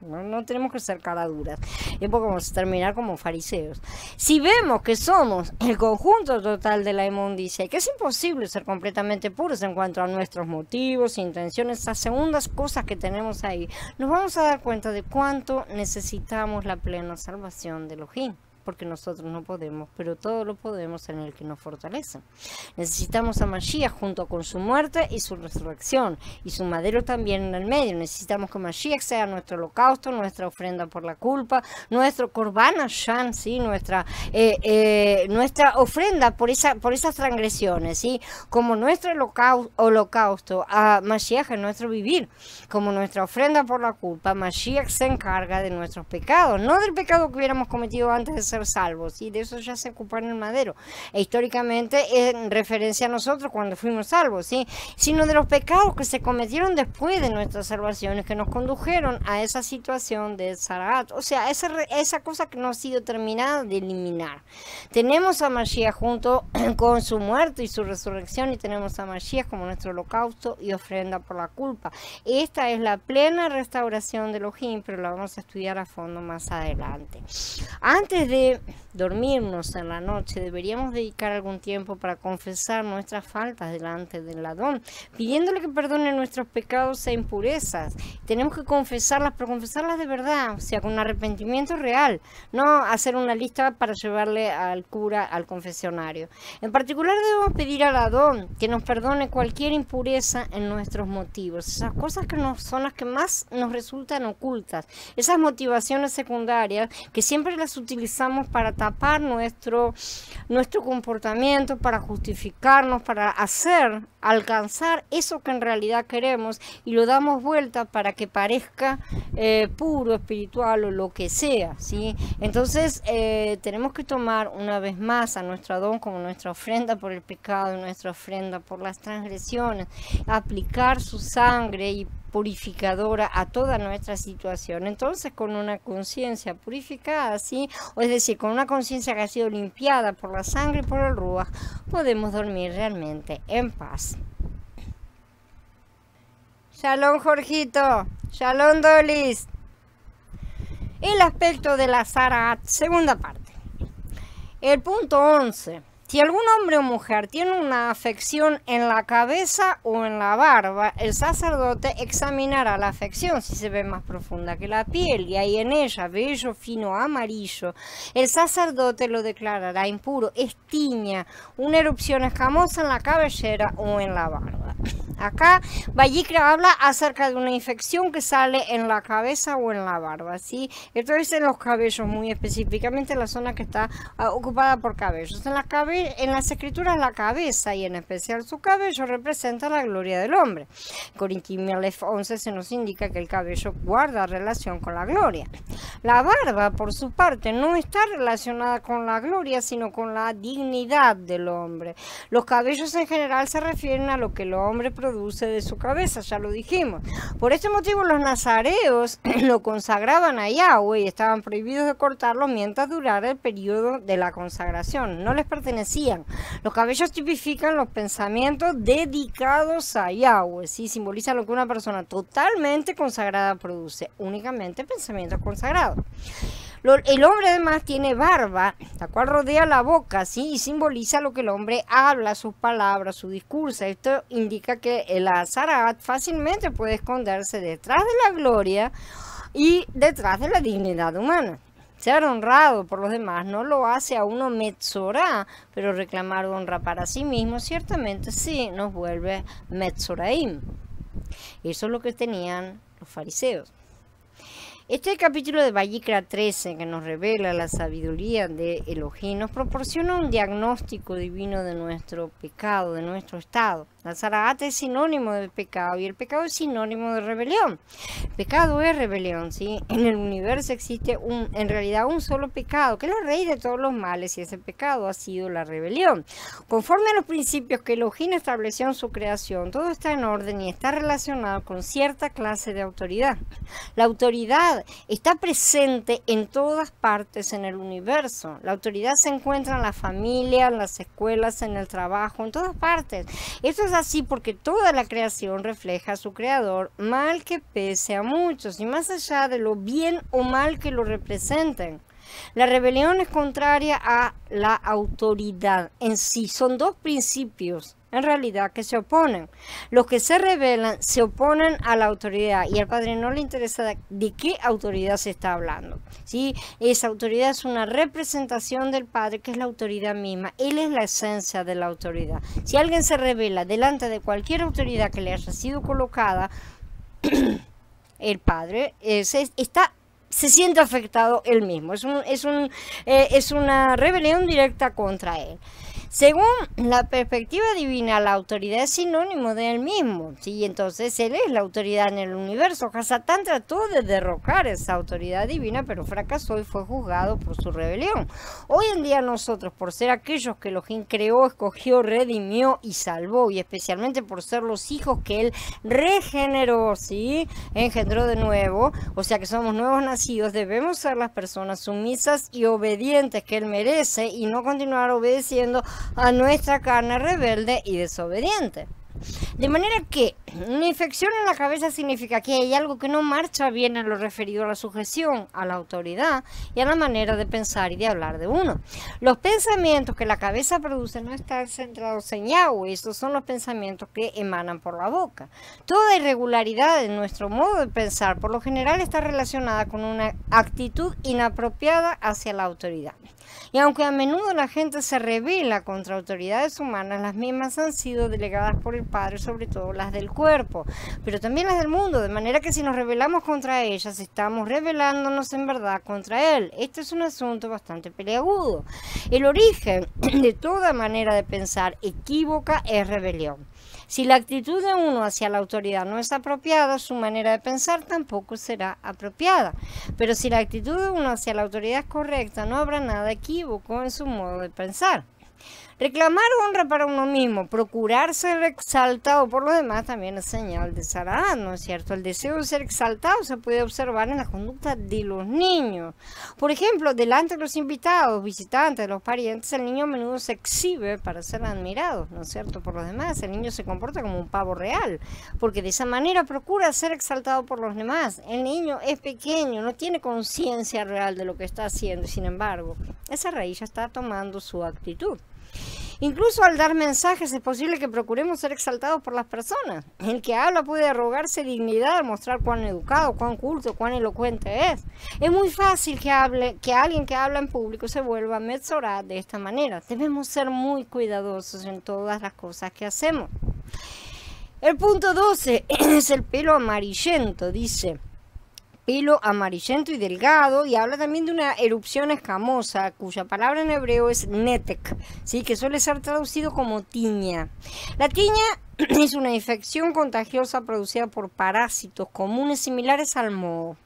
No tenemos que ser caraduras. Es porque vamos a terminar como fariseos. Si vemos que somos el conjunto total de la inmundicia y que es imposible ser completamente puros en cuanto a nuestros motivos, intenciones, esas segundas cosas que tenemos ahí, nos vamos a dar cuenta de cuánto necesitamos la plena salvación de Elohim. porque nosotros no podemos, pero todo lo podemos en el que nos fortalece. Necesitamos a Mashiach junto con su muerte y su resurrección, y su madero también en el medio. Necesitamos que Mashiach sea nuestro holocausto, nuestra ofrenda por la culpa, nuestro Korban Hashem, ¿sí? Nuestra ofrenda por esas transgresiones, ¿sí? Como nuestro holocausto, a Mashiach en nuestro vivir, como nuestra ofrenda por la culpa. Mashiach se encarga de nuestros pecados, no del pecado que hubiéramos cometido antes de ser salvos, y de eso ya se ocupa en el madero, e históricamente en referencia a nosotros cuando fuimos salvos, ¿sí? Sino de los pecados que se cometieron después de nuestras salvaciones, que nos condujeron a esa situación de Zarat, o sea, esa cosa que no ha sido terminada de eliminar. Tenemos a Mashiach junto con su muerte y su resurrección, y tenemos a Mashiach como nuestro holocausto y ofrenda por la culpa. Esta es la plena restauración de Elohim, pero la vamos a estudiar a fondo más adelante. Antes de dormirnos en la noche, deberíamos dedicar algún tiempo para confesar nuestras faltas delante del Adón, pidiéndole que perdone nuestros pecados e impurezas. Tenemos que confesarlas, pero confesarlas de verdad, o sea, con un arrepentimiento real, no hacer una lista para llevarle al cura al confesionario. En particular debemos pedir al Adón que nos perdone cualquier impureza en nuestros motivos, esas cosas que son las que más nos resultan ocultas, esas motivaciones secundarias que siempre las utilizamos para tapar nuestro comportamiento, para justificarnos, para alcanzar eso que en realidad queremos, y lo damos vuelta para que parezca puro, espiritual o lo que sea, ¿sí? Entonces tenemos que tomar una vez más a nuestro Adón como nuestra ofrenda por el pecado y nuestra ofrenda por las transgresiones, aplicar su sangre y purificadora a toda nuestra situación. Entonces, con una conciencia purificada, ¿sí? O es decir, con una conciencia que ha sido limpiada por la sangre y por el Ruach, podemos dormir realmente en paz. Shalom, Jorgito. Shalom, Dolis. El aspecto de la Zarat, segunda parte. El punto 11. Si algún hombre o mujer tiene una afección en la cabeza o en la barba, el sacerdote examinará la afección. Si se ve más profunda que la piel y hay en ella vello fino amarillo, el sacerdote lo declarará impuro. Es tiña, una erupción escamosa en la cabellera o en la barba. Acá Vayikra habla acerca de una infección que sale en la cabeza o en la barba, ¿sí? Esto es en los cabellos, muy específicamente en la zona que está ocupada por cabellos. En las escrituras, la cabeza y en especial su cabello representa la gloria del hombre. Corintios 11 se nos indica que el cabello guarda relación con la gloria. La barba, por su parte, no está relacionada con la gloria, sino con la dignidad del hombre. Los cabellos en general se refieren a lo que el hombre produce de su cabeza, ya lo dijimos. Por este motivo los nazareos lo consagraban a Yahweh y estaban prohibidos de cortarlo mientras durara el periodo de la consagración. No les pertenecían. Los cabellos tipifican los pensamientos dedicados a Yahweh, ¿sí? Simboliza lo que una persona totalmente consagrada produce, únicamente pensamientos consagrados. El hombre además tiene barba, la cual rodea la boca, ¿sí? Y simboliza lo que el hombre habla, sus palabras, su discurso. Esto indica que el Zarat fácilmente puede esconderse detrás de la gloria y detrás de la dignidad humana. Ser honrado por los demás no lo hace a uno metzorá, pero reclamar honra para sí mismo ciertamente sí nos vuelve metzoraim. Eso es lo que tenían los fariseos. Este capítulo de Vayikra 13, que nos revela la sabiduría de Elohim, nos proporciona un diagnóstico divino de nuestro pecado, de nuestro estado. La Zarat es sinónimo del pecado y el pecado es sinónimo de rebelión. El pecado es rebelión, ¿sí? En el universo existe en realidad un solo pecado, que es la raíz de todos los males, y ese pecado ha sido la rebelión. Conforme a los principios que Elohim estableció en su creación, todo está en orden y está relacionado con cierta clase de autoridad. La autoridad está presente en todas partes en el universo. La autoridad se encuentra en la familia, en las escuelas, en el trabajo, en todas partes. Esto es así porque toda la creación refleja a su creador, mal que pese a muchos, y más allá de lo bien o mal que lo representen. La rebelión es contraria a la autoridad en sí. Son dos principios en realidad que se oponen. Los que se rebelan se oponen a la autoridad y al padre no le interesa de qué autoridad se está hablando, ¿sí? Esa autoridad es una representación del padre, que es la autoridad misma. Él es la esencia de la autoridad. Si alguien se rebela delante de cualquier autoridad que le haya sido colocada, el padre se siente afectado él mismo. Es una rebelión directa contra él. Según la perspectiva divina, la autoridad es sinónimo de él mismo, ¿sí? Entonces él es la autoridad en el universo. Hasatán trató de derrocar esa autoridad divina, pero fracasó y fue juzgado por su rebelión. Hoy en día nosotros, por ser aquellos que Elohim creó, escogió, redimió y salvó, y especialmente por ser los hijos que él regeneró, ¿sí? Engendró de nuevo, o sea que somos nuevos nacidos, debemos ser las personas sumisas y obedientes que él merece y no continuar obedeciendo a nuestra carne rebelde y desobediente. De manera que una infección en la cabeza significa que hay algo que no marcha bien en lo referido a la sujeción, a la autoridad y a la manera de pensar y de hablar de uno. Los pensamientos que la cabeza produce no están centrados en Yahweh, estos son los pensamientos que emanan por la boca. Toda irregularidad en nuestro modo de pensar por lo general está relacionada con una actitud inapropiada hacia la autoridad. Y aunque a menudo la gente se rebela contra autoridades humanas, las mismas han sido delegadas por el Padre, sobre todo las del cuerpo, pero también las del mundo, de manera que si nos rebelamos contra ellas, estamos rebelándonos en verdad contra Él. Este es un asunto bastante peliagudo. El origen de toda manera de pensar equívoca es rebelión. Si la actitud de uno hacia la autoridad no es apropiada, su manera de pensar tampoco será apropiada. Pero si la actitud de uno hacia la autoridad es correcta, no habrá nada equívoco en su modo de pensar. Reclamar honra para uno mismo, procurar ser exaltado por los demás también es señal de Sarah, ¿no es cierto? El deseo de ser exaltado se puede observar en la conducta de los niños. Por ejemplo, delante de los invitados, visitantes, los parientes, el niño a menudo se exhibe para ser admirado, ¿no es cierto? Por los demás, el niño se comporta como un pavo real, porque de esa manera procura ser exaltado por los demás. El niño es pequeño, no tiene conciencia real de lo que está haciendo, y sin embargo, esa raíz ya está tomando su actitud. Incluso al dar mensajes es posible que procuremos ser exaltados por las personas. El que habla puede arrogarse dignidad al mostrar cuán educado, cuán culto, cuán elocuente es. Es muy fácil que alguien que habla en público se vuelva metzorá de esta manera. Debemos ser muy cuidadosos en todas las cosas que hacemos. El punto 12 es el pelo amarillento, dice. Pelo amarillento y delgado, y habla también de una erupción escamosa, cuya palabra en hebreo es netek, ¿sí? Que suele ser traducido como tiña. La tiña es una infección contagiosa producida por parásitos comunes similares al moho.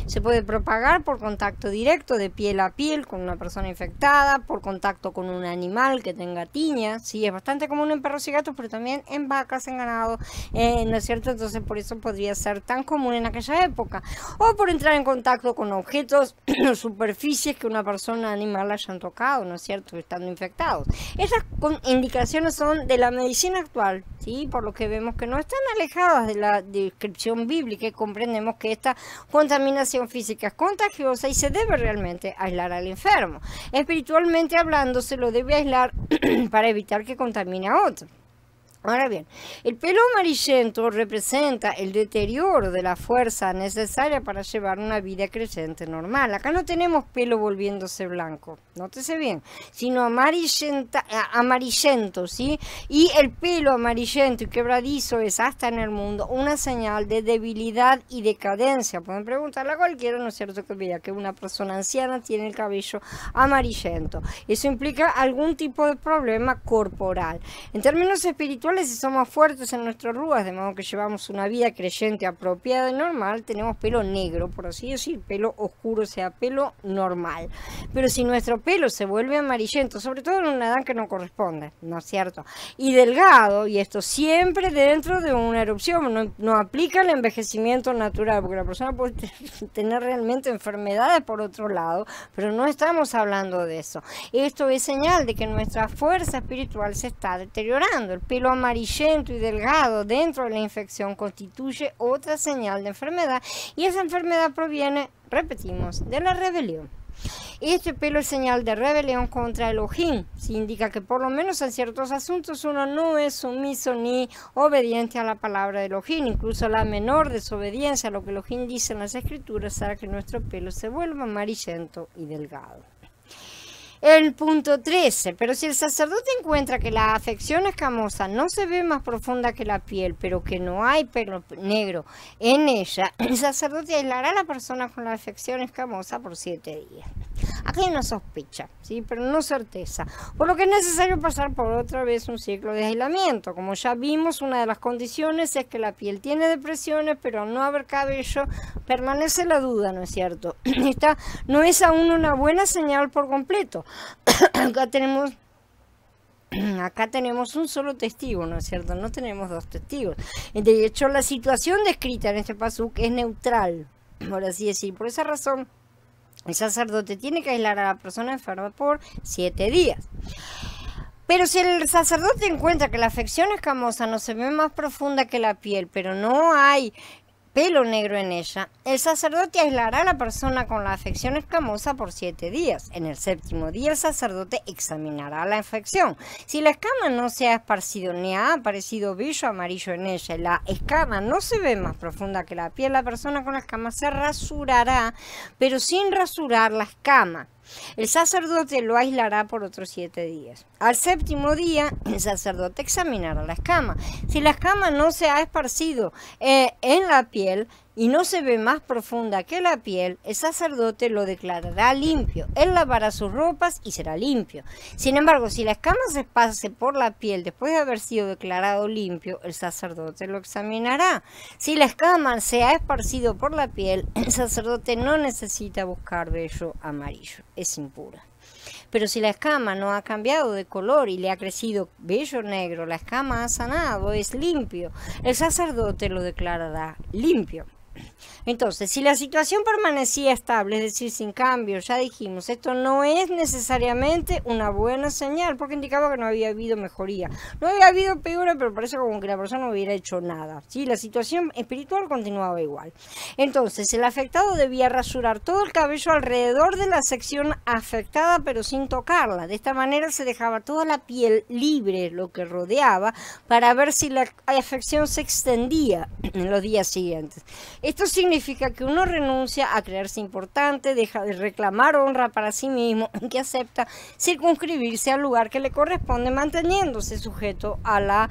Se puede propagar por contacto directo de piel a piel con una persona infectada, por contacto con un animal que tenga tiña, sí, es bastante común en perros y gatos, pero también en vacas, en ganado, ¿no es cierto? Entonces por eso podría ser tan común en aquella época, o por entrar en contacto con objetos o superficies que una persona o animal hayan tocado, ¿no es cierto? Estando infectados. Estas indicaciones son de la medicina actual, sí, por lo que vemos que no están alejadas de la descripción bíblica, y comprendemos que esta contaminación física es contagiosa y se debe realmente aislar al enfermo. Espiritualmente hablando, se lo debe aislar para evitar que contamine a otro. Ahora bien, el pelo amarillento representa el deterioro de la fuerza necesaria para llevar una vida creyente normal. Acá no tenemos pelo volviéndose blanco, nótese bien, sino amarillento, ¿sí? Y el pelo amarillento y quebradizo es hasta en el mundo una señal de debilidad y decadencia. Pueden preguntarle a cualquiera, ¿no es cierto?, que vea que una persona anciana tiene el cabello amarillento. Eso implica algún tipo de problema corporal. En términos espirituales, si somos fuertes en nuestras arrugas, de modo que llevamos una vida creyente apropiada y normal, tenemos pelo negro, por así decir, pelo oscuro, o sea, pelo normal. Pero si nuestro pelo se vuelve amarillento, sobre todo en una edad que no corresponde, ¿no es cierto?, y delgado, y esto siempre dentro de una erupción, no aplica el envejecimiento natural, porque la persona puede tener realmente enfermedades por otro lado, pero no estamos hablando de eso. Esto es señal de que nuestra fuerza espiritual se está deteriorando. El pelo amarillento y delgado dentro de la infección constituye otra señal de enfermedad, y esa enfermedad proviene, repetimos, de la rebelión. Este pelo es señal de rebelión contra Elohim. Se indica que por lo menos en ciertos asuntos uno no es sumiso ni obediente a la palabra de Elohim. Incluso la menor desobediencia a lo que Elohim dice en las escrituras hará que nuestro pelo se vuelva amarillento y delgado. El punto 13. Pero si el sacerdote encuentra que la afección escamosa no se ve más profunda que la piel, pero que no hay pelo negro en ella, el sacerdote aislará a la persona con la afección escamosa por 7 días. Aquí hay una sospecha, ¿sí? Pero no certeza, por lo que es necesario pasar por otra vez un ciclo de aislamiento. Como ya vimos, una de las condiciones es que la piel tiene depresiones, pero al no haber cabello permanece la duda, ¿no es cierto? Esta no es aún una buena señal por completo. Acá tenemos un solo testigo, ¿no es cierto? No tenemos 2 testigos. De hecho, la situación descrita en este pasuk es neutral, por así decir. Por esa razón, el sacerdote tiene que aislar a la persona enferma por 7 días. Pero si el sacerdote encuentra que la afección escamosa no se ve más profunda que la piel, pero no hay pelo negro en ella, el sacerdote aislará a la persona con la afección escamosa por 7 días. En el 7º día el sacerdote examinará la afección. Si la escama no se ha esparcido ni ha aparecido vello amarillo en ella y la escama no se ve más profunda que la piel, la persona con la escama se rasurará, pero sin rasurar la escama. El sacerdote lo aislará por otros 7 días. Al 7º día, el sacerdote examinará la escama. Si la escama no se ha esparcido en la piel y no se ve más profunda que la piel, el sacerdote lo declarará limpio. Él lavará sus ropas y será limpio. Sin embargo, si la escama se esparce por la piel después de haber sido declarado limpio, el sacerdote lo examinará. Si la escama se ha esparcido por la piel, el sacerdote no necesita buscar vello amarillo. Es impura. Pero si la escama no ha cambiado de color y le ha crecido vello negro, la escama ha sanado, es limpio, el sacerdote lo declarará limpio. Entonces, si la situación permanecía estable, es decir, sin cambio, ya dijimos, esto no es necesariamente una buena señal, porque indicaba que no había habido mejoría. No había habido peora, pero parece como que la persona no hubiera hecho nada, ¿sí? La situación espiritual continuaba igual. Entonces, el afectado debía rasurar todo el cabello alrededor de la sección afectada, pero sin tocarla. De esta manera se dejaba toda la piel libre, lo que rodeaba, para ver si la afección se extendía en los días siguientes. Esto significa que uno renuncia a creerse importante, deja de reclamar honra para sí mismo, que acepta circunscribirse al lugar que le corresponde, manteniéndose sujeto a la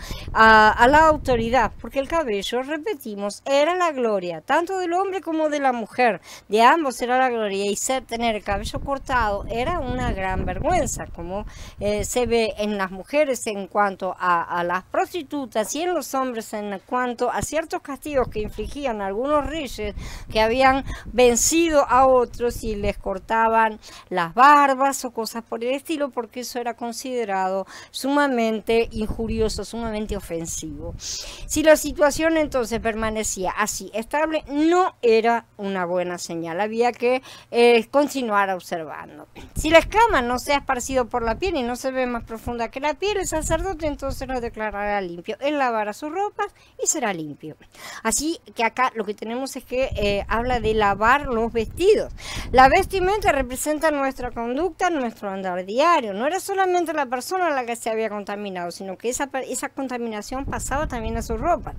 autoridad, porque el cabello, repetimos, era la gloria, tanto del hombre como de la mujer, de ambos era la gloria, y tener el cabello cortado era una gran vergüenza, como se ve en las mujeres en cuanto a las prostitutas y en los hombres en cuanto a ciertos castigos que infligían algunos reyes que habían vencido a otros y les cortaban las barbas o cosas por el estilo, porque eso era considerado sumamente injurioso, sumamente ofensivo. Si la situación entonces permanecía así estable, no era una buena señal, había que continuar observando. Si la escama no se ha esparcido por la piel y no se ve más profunda que la piel, el sacerdote entonces lo declarará limpio. Él lavará sus ropas y será limpio. Así que acá lo que tenemos es que habla de lavar los vestidos. La vestimenta representa nuestra conducta, nuestro andar diario. No era solamente la persona la que se había contaminado, sino que esa contaminación pasaba también a su ropa.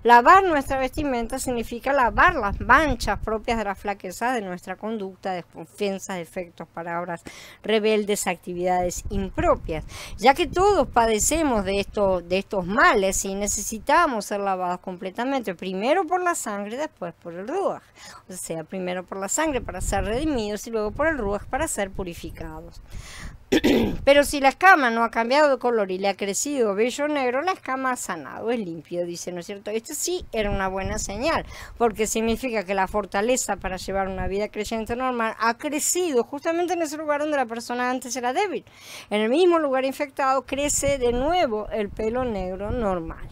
Lavar nuestra vestimenta significa lavar las manchas propias de la flaqueza de nuestra conducta, desconfianza, defectos, palabras rebeldes, actividades impropias. Ya que todos padecemos de estos males y necesitamos ser lavados completamente, primero por la sangre, después por el ruaj. O sea, primero por la sangre para ser redimidos y luego por el ruaj para ser purificados. Pero si la escama no ha cambiado de color y le ha crecido vello negro, la escama ha sanado, es limpio, dice, ¿no es cierto? Esto sí era una buena señal, porque significa que la fortaleza para llevar una vida creyente normal ha crecido justamente en ese lugar donde la persona antes era débil. En el mismo lugar infectado crece de nuevo el pelo negro normal.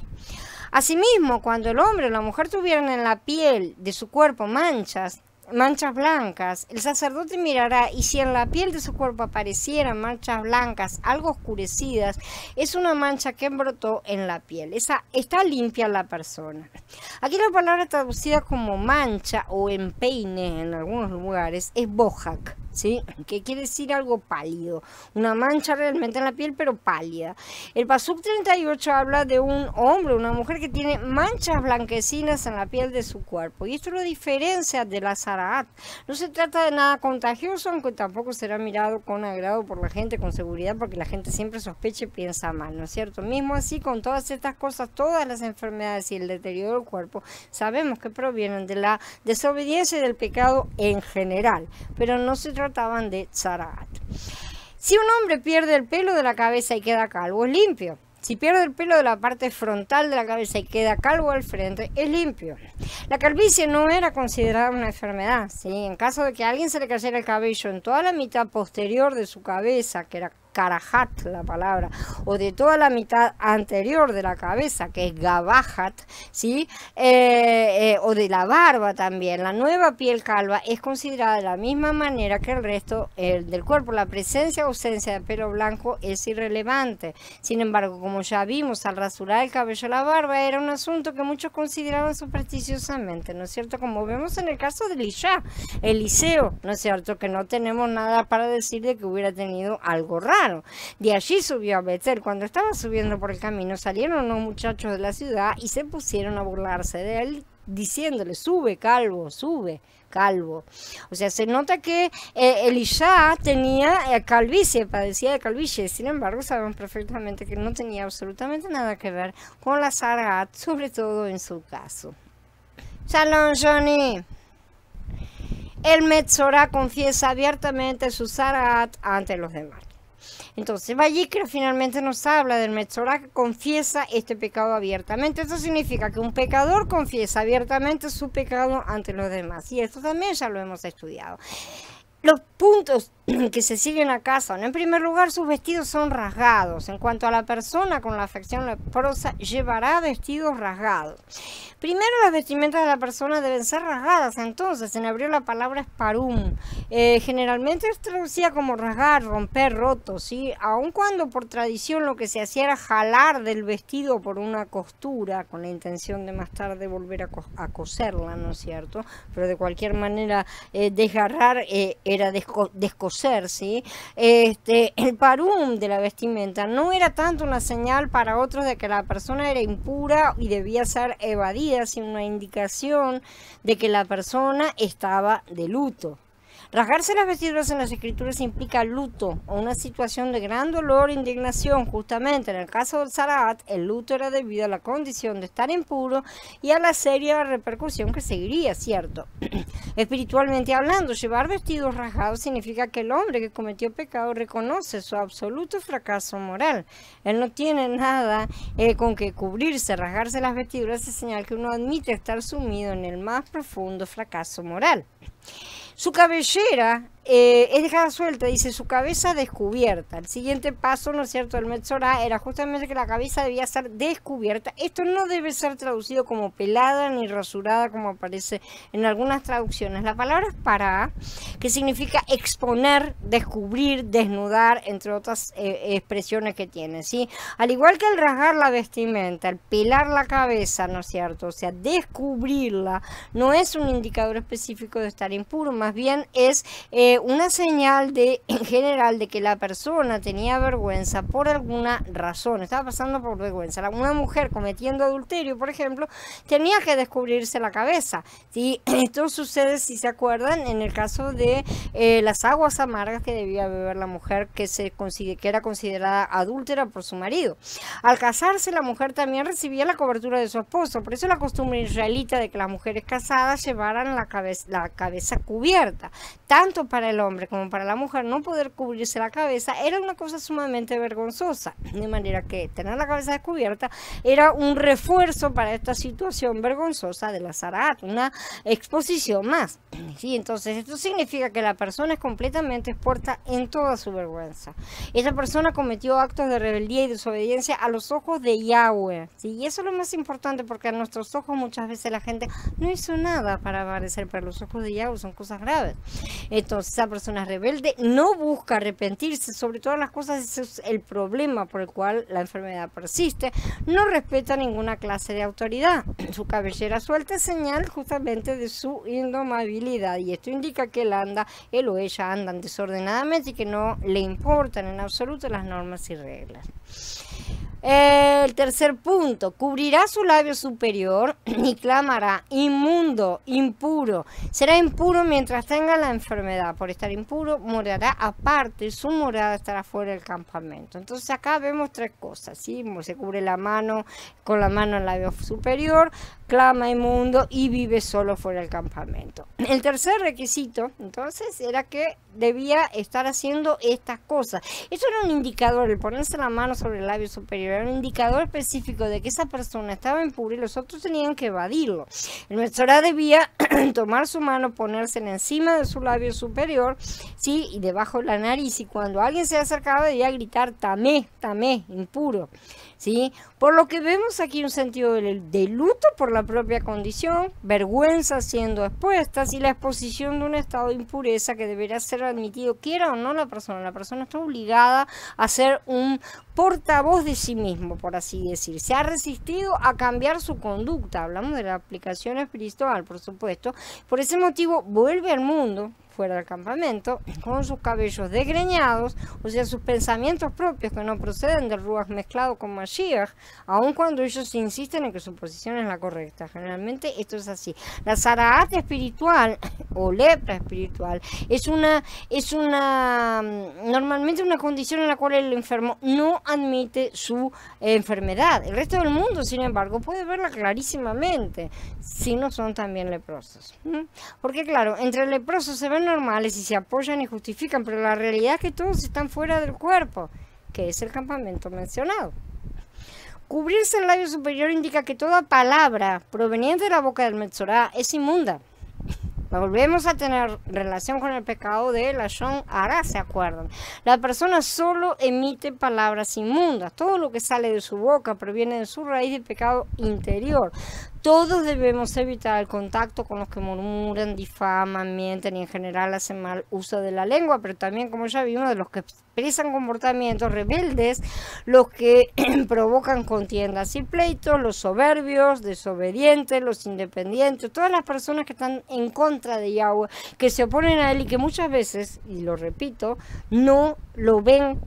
Asimismo, cuando el hombre o la mujer tuvieran en la piel de su cuerpo manchas blancas, el sacerdote mirará, y si en la piel de su cuerpo aparecieran manchas blancas algo oscurecidas, es una mancha que brotó en la piel. Esa está limpia la persona. Aquí la palabra traducida como mancha o empeine en algunos lugares es bohak, ¿sí? Que quiere decir algo pálido, una mancha realmente en la piel, pero pálida. El Pasuk 38 habla de un hombre, una mujer que tiene manchas blanquecinas en la piel de su cuerpo, y esto lo diferencia de la Zaraat. No se trata de nada contagioso, aunque tampoco será mirado con agrado por la gente, con seguridad, porque la gente siempre sospecha y piensa mal, ¿no es cierto? Mismo así, con todas estas cosas, todas las enfermedades y el deterioro del cuerpo, sabemos que provienen de la desobediencia y del pecado en general, pero no se trataban de Zaraat. Si un hombre pierde el pelo de la cabeza y queda calvo, es limpio. Si pierde el pelo de la parte frontal de la cabeza y queda calvo al frente, es limpio. La calvicie no era considerada una enfermedad, ¿sí? En caso de que a alguien se le cayera el cabello en toda la mitad posterior de su cabeza, que era Karahat, la palabra, o de toda la mitad anterior de la cabeza, que es Gabahat, ¿sí? O de la barba también, la nueva piel calva es considerada de la misma manera que el resto del cuerpo. La presencia o ausencia de pelo blanco es irrelevante. Sin embargo, como ya vimos, al rasurar el cabello la barba era un asunto que muchos consideraban supersticiosamente, ¿no es cierto? Como vemos en el caso de Eliseo, ¿no es cierto? Que no tenemos nada para decir de que hubiera tenido algo raro. De allí subió a Betel. Cuando estaba subiendo por el camino, salieron unos muchachos de la ciudad y se pusieron a burlarse de él, diciéndole: sube, calvo, sube, calvo. O sea, se nota que Elisha tenía calvicie, padecía de calvicie. Sin embargo, sabemos perfectamente que no tenía absolutamente nada que ver con la Zaraat, sobre todo en su caso. Shalom, Johnny. El Metzorá confiesa abiertamente su Zaraat ante los demás. Entonces, Vayikra finalmente nos habla del Metzorá que confiesa este pecado abiertamente. Esto significa que un pecador confiesa abiertamente su pecado ante los demás. Y esto también ya lo hemos estudiado. Los puntos que se siguen acá son: en primer lugar, sus vestidos son rasgados. En cuanto a la persona con la afección leprosa, llevará vestidos rasgados. Primero, las vestimentas de la persona deben ser rasgadas. Entonces, en hebreo la palabra es parum. Generalmente es traducida como rasgar, romper, roto, ¿sí? Aun cuando por tradición lo que se hacía era jalar del vestido por una costura, con la intención de más tarde volver a coserla, ¿no es cierto? Pero de cualquier manera, desgarrar era descoser, ¿sí? El parum de la vestimenta no era tanto una señal para otros de que la persona era impura y debía ser evadida, sino una indicación de que la persona estaba de luto. Rasgarse las vestiduras en las escrituras implica luto o una situación de gran dolor e indignación. Justamente en el caso del Zaraat, el luto era debido a la condición de estar impuro y a la seria repercusión que seguiría, ¿cierto? Espiritualmente hablando, llevar vestidos rasgados significa que el hombre que cometió pecado reconoce su absoluto fracaso moral. Él no tiene nada con que cubrirse. Rasgarse las vestiduras es señal que uno admite estar sumido en el más profundo fracaso moral. Su cabellera es dejada suelta, dice, su cabeza descubierta. El siguiente paso, ¿no es cierto?, del Metzorá era justamente que la cabeza debía ser descubierta. Esto no debe ser traducido como pelada ni rasurada como aparece en algunas traducciones. La palabra es pará, que significa exponer, descubrir, desnudar, entre otras expresiones que tiene, ¿sí? Al igual que el rasgar la vestimenta, el pelar la cabeza, ¿no es cierto?, o sea, descubrirla, no es un indicador específico de estar impuro, más bien es una señal en general de que la persona tenía vergüenza por alguna razón, estaba pasando por vergüenza. Una mujer cometiendo adulterio, por ejemplo, tenía que descubrirse la cabeza, ¿sí? Esto sucede, si se acuerdan, en el caso de las aguas amargas que debía beber la mujer que era considerada adúltera por su marido. Al casarse, la mujer también recibía la cobertura de su esposo. Por eso la costumbre israelita de que las mujeres casadas llevaran la cabeza cubierta, tanto para el hombre como para la mujer, no poder cubrirse la cabeza era una cosa sumamente vergonzosa, de manera que tener la cabeza descubierta era un refuerzo para esta situación vergonzosa de la Zaraat, una exposición más, ¿sí? Entonces esto significa que la persona es completamente expuesta en toda su vergüenza. Esta persona cometió actos de rebeldía y desobediencia a los ojos de Yahweh, ¿sí? Y eso es lo más importante, porque a nuestros ojos muchas veces la gente no hizo nada para aparecer, pero los ojos de Yahweh son cosas graves. Entonces hermanos, esa persona es rebelde, no busca arrepentirse, sobre todas las cosas, ese es el problema por el cual la enfermedad persiste, no respeta ninguna clase de autoridad, su cabellera suelta es señal justamente de su indomabilidad, y esto indica que él o ella andan desordenadamente y que no le importan en absoluto las normas y reglas. El tercer punto, cubrirá su labio superior y clamará, inmundo, impuro. Será impuro mientras tenga la enfermedad. Por estar impuro, morará aparte, su morada estará fuera del campamento. Entonces acá vemos tres cosas, ¿sí? Se cubre la mano, con la mano en el labio superior, clama inmundo y vive solo fuera del campamento. El tercer requisito, entonces, era que debía estar haciendo estas cosas. Eso era un indicador, el ponerse la mano sobre el labio superior, era un indicador específico de que esa persona estaba impura y los otros tenían que evadirlo. El Metzorá debía tomar su mano, ponérsela encima de su labio superior, ¿sí? Y debajo de la nariz, y cuando alguien se acercaba debía gritar tamé, tamé, impuro, ¿sí? Por lo que vemos aquí un sentido de luto por la propia condición, vergüenza siendo expuestas y la exposición de un estado de impureza que deberá ser admitido, quiera o no la persona. La persona está obligada a ser un portavoz de sí mismo, por así decir. Se ha resistido a cambiar su conducta. Hablamos de la aplicación espiritual, por supuesto. Por ese motivo vuelve al mundo, fuera del campamento, con sus cabellos desgreñados, o sea, sus pensamientos propios que no proceden del Ruach mezclado con Mashiach, aun cuando ellos insisten en que su posición es la correcta. Generalmente esto es así. La Zaraat espiritual, o lepra espiritual, es normalmente una condición en la cual el enfermo no admite su enfermedad. El resto del mundo, sin embargo, puede verla clarísimamente, si no son también leprosos. Porque claro, entre leprosos se ven normales y se apoyan y justifican, pero la realidad es que todos están fuera del cuerpo, que es el campamento mencionado. Cubrirse el labio superior indica que toda palabra proveniente de la boca del Metzorá es inmunda. Volvemos a tener relación con el pecado de Lashon Hará, ¿se acuerdan? La persona solo emite palabras inmundas. Todo lo que sale de su boca proviene de su raíz de pecado interior. Todos debemos evitar el contacto con los que murmuran, difaman, mienten y en general hacen mal uso de la lengua, pero también, como ya vimos, de los que expresan comportamientos rebeldes, los que provocan contiendas y pleitos, los soberbios, desobedientes, los independientes, todas las personas que están en contra de Yahweh, que se oponen a él y que muchas veces, y lo repito, no ven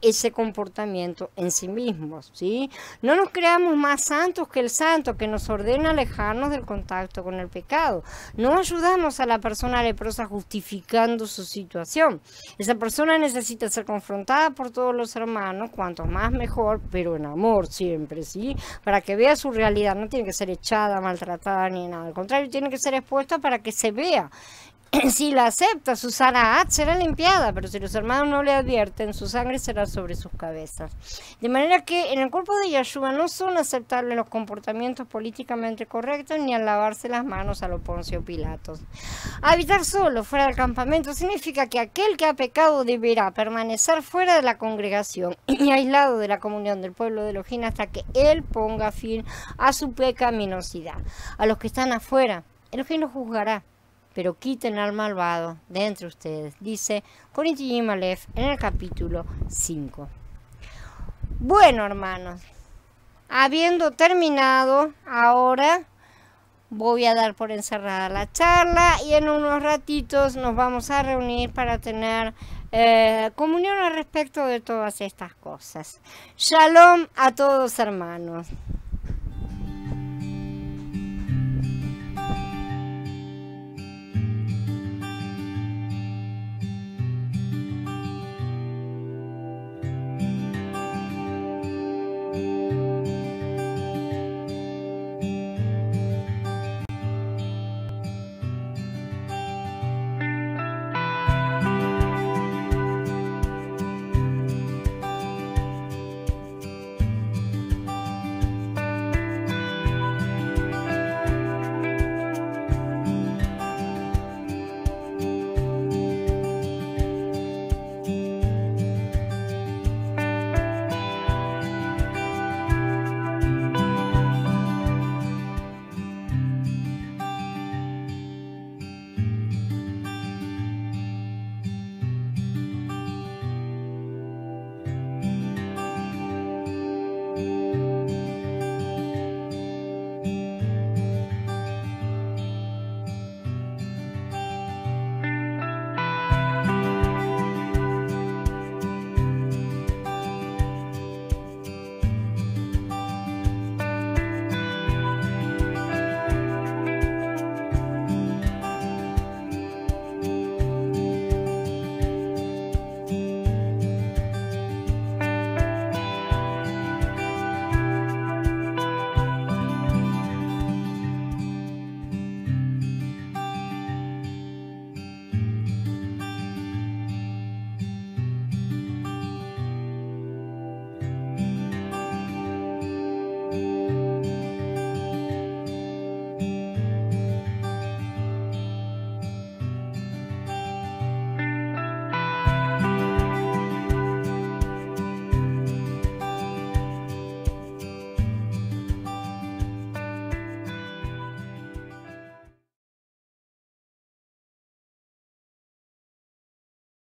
ese comportamiento en sí mismos, ¿sí? No nos creamos más santos que el santo que nos ordena alejarnos del contacto con el pecado. No ayudamos a la persona leprosa justificando su situación. Esa persona necesita ser confrontada por todos los hermanos, cuanto más mejor, pero en amor siempre, ¿sí? Para que vea su realidad. No tiene que ser echada, maltratada ni nada. Al contrario, tiene que ser expuesta para que se vea. Si la acepta, su Zaraat será limpiada, pero si los hermanos no le advierten, su sangre será sobre sus cabezas. De manera que en el cuerpo de Yahshua no son aceptables los comportamientos políticamente correctos ni al lavarse las manos a lo Poncio Pilatos. Habitar solo fuera del campamento significa que aquel que ha pecado deberá permanecer fuera de la congregación y aislado de la comunión del pueblo de Elohim hasta que él ponga fin a su pecaminosidad. A los que están afuera, Elohim los juzgará, pero quiten al malvado de entre ustedes, dice Corinthians Aleph en el capítulo 5. Bueno, hermanos, habiendo terminado, ahora voy a dar por encerrada la charla y en unos ratitos nos vamos a reunir para tener comunión al respecto de todas estas cosas. Shalom a todos, hermanos.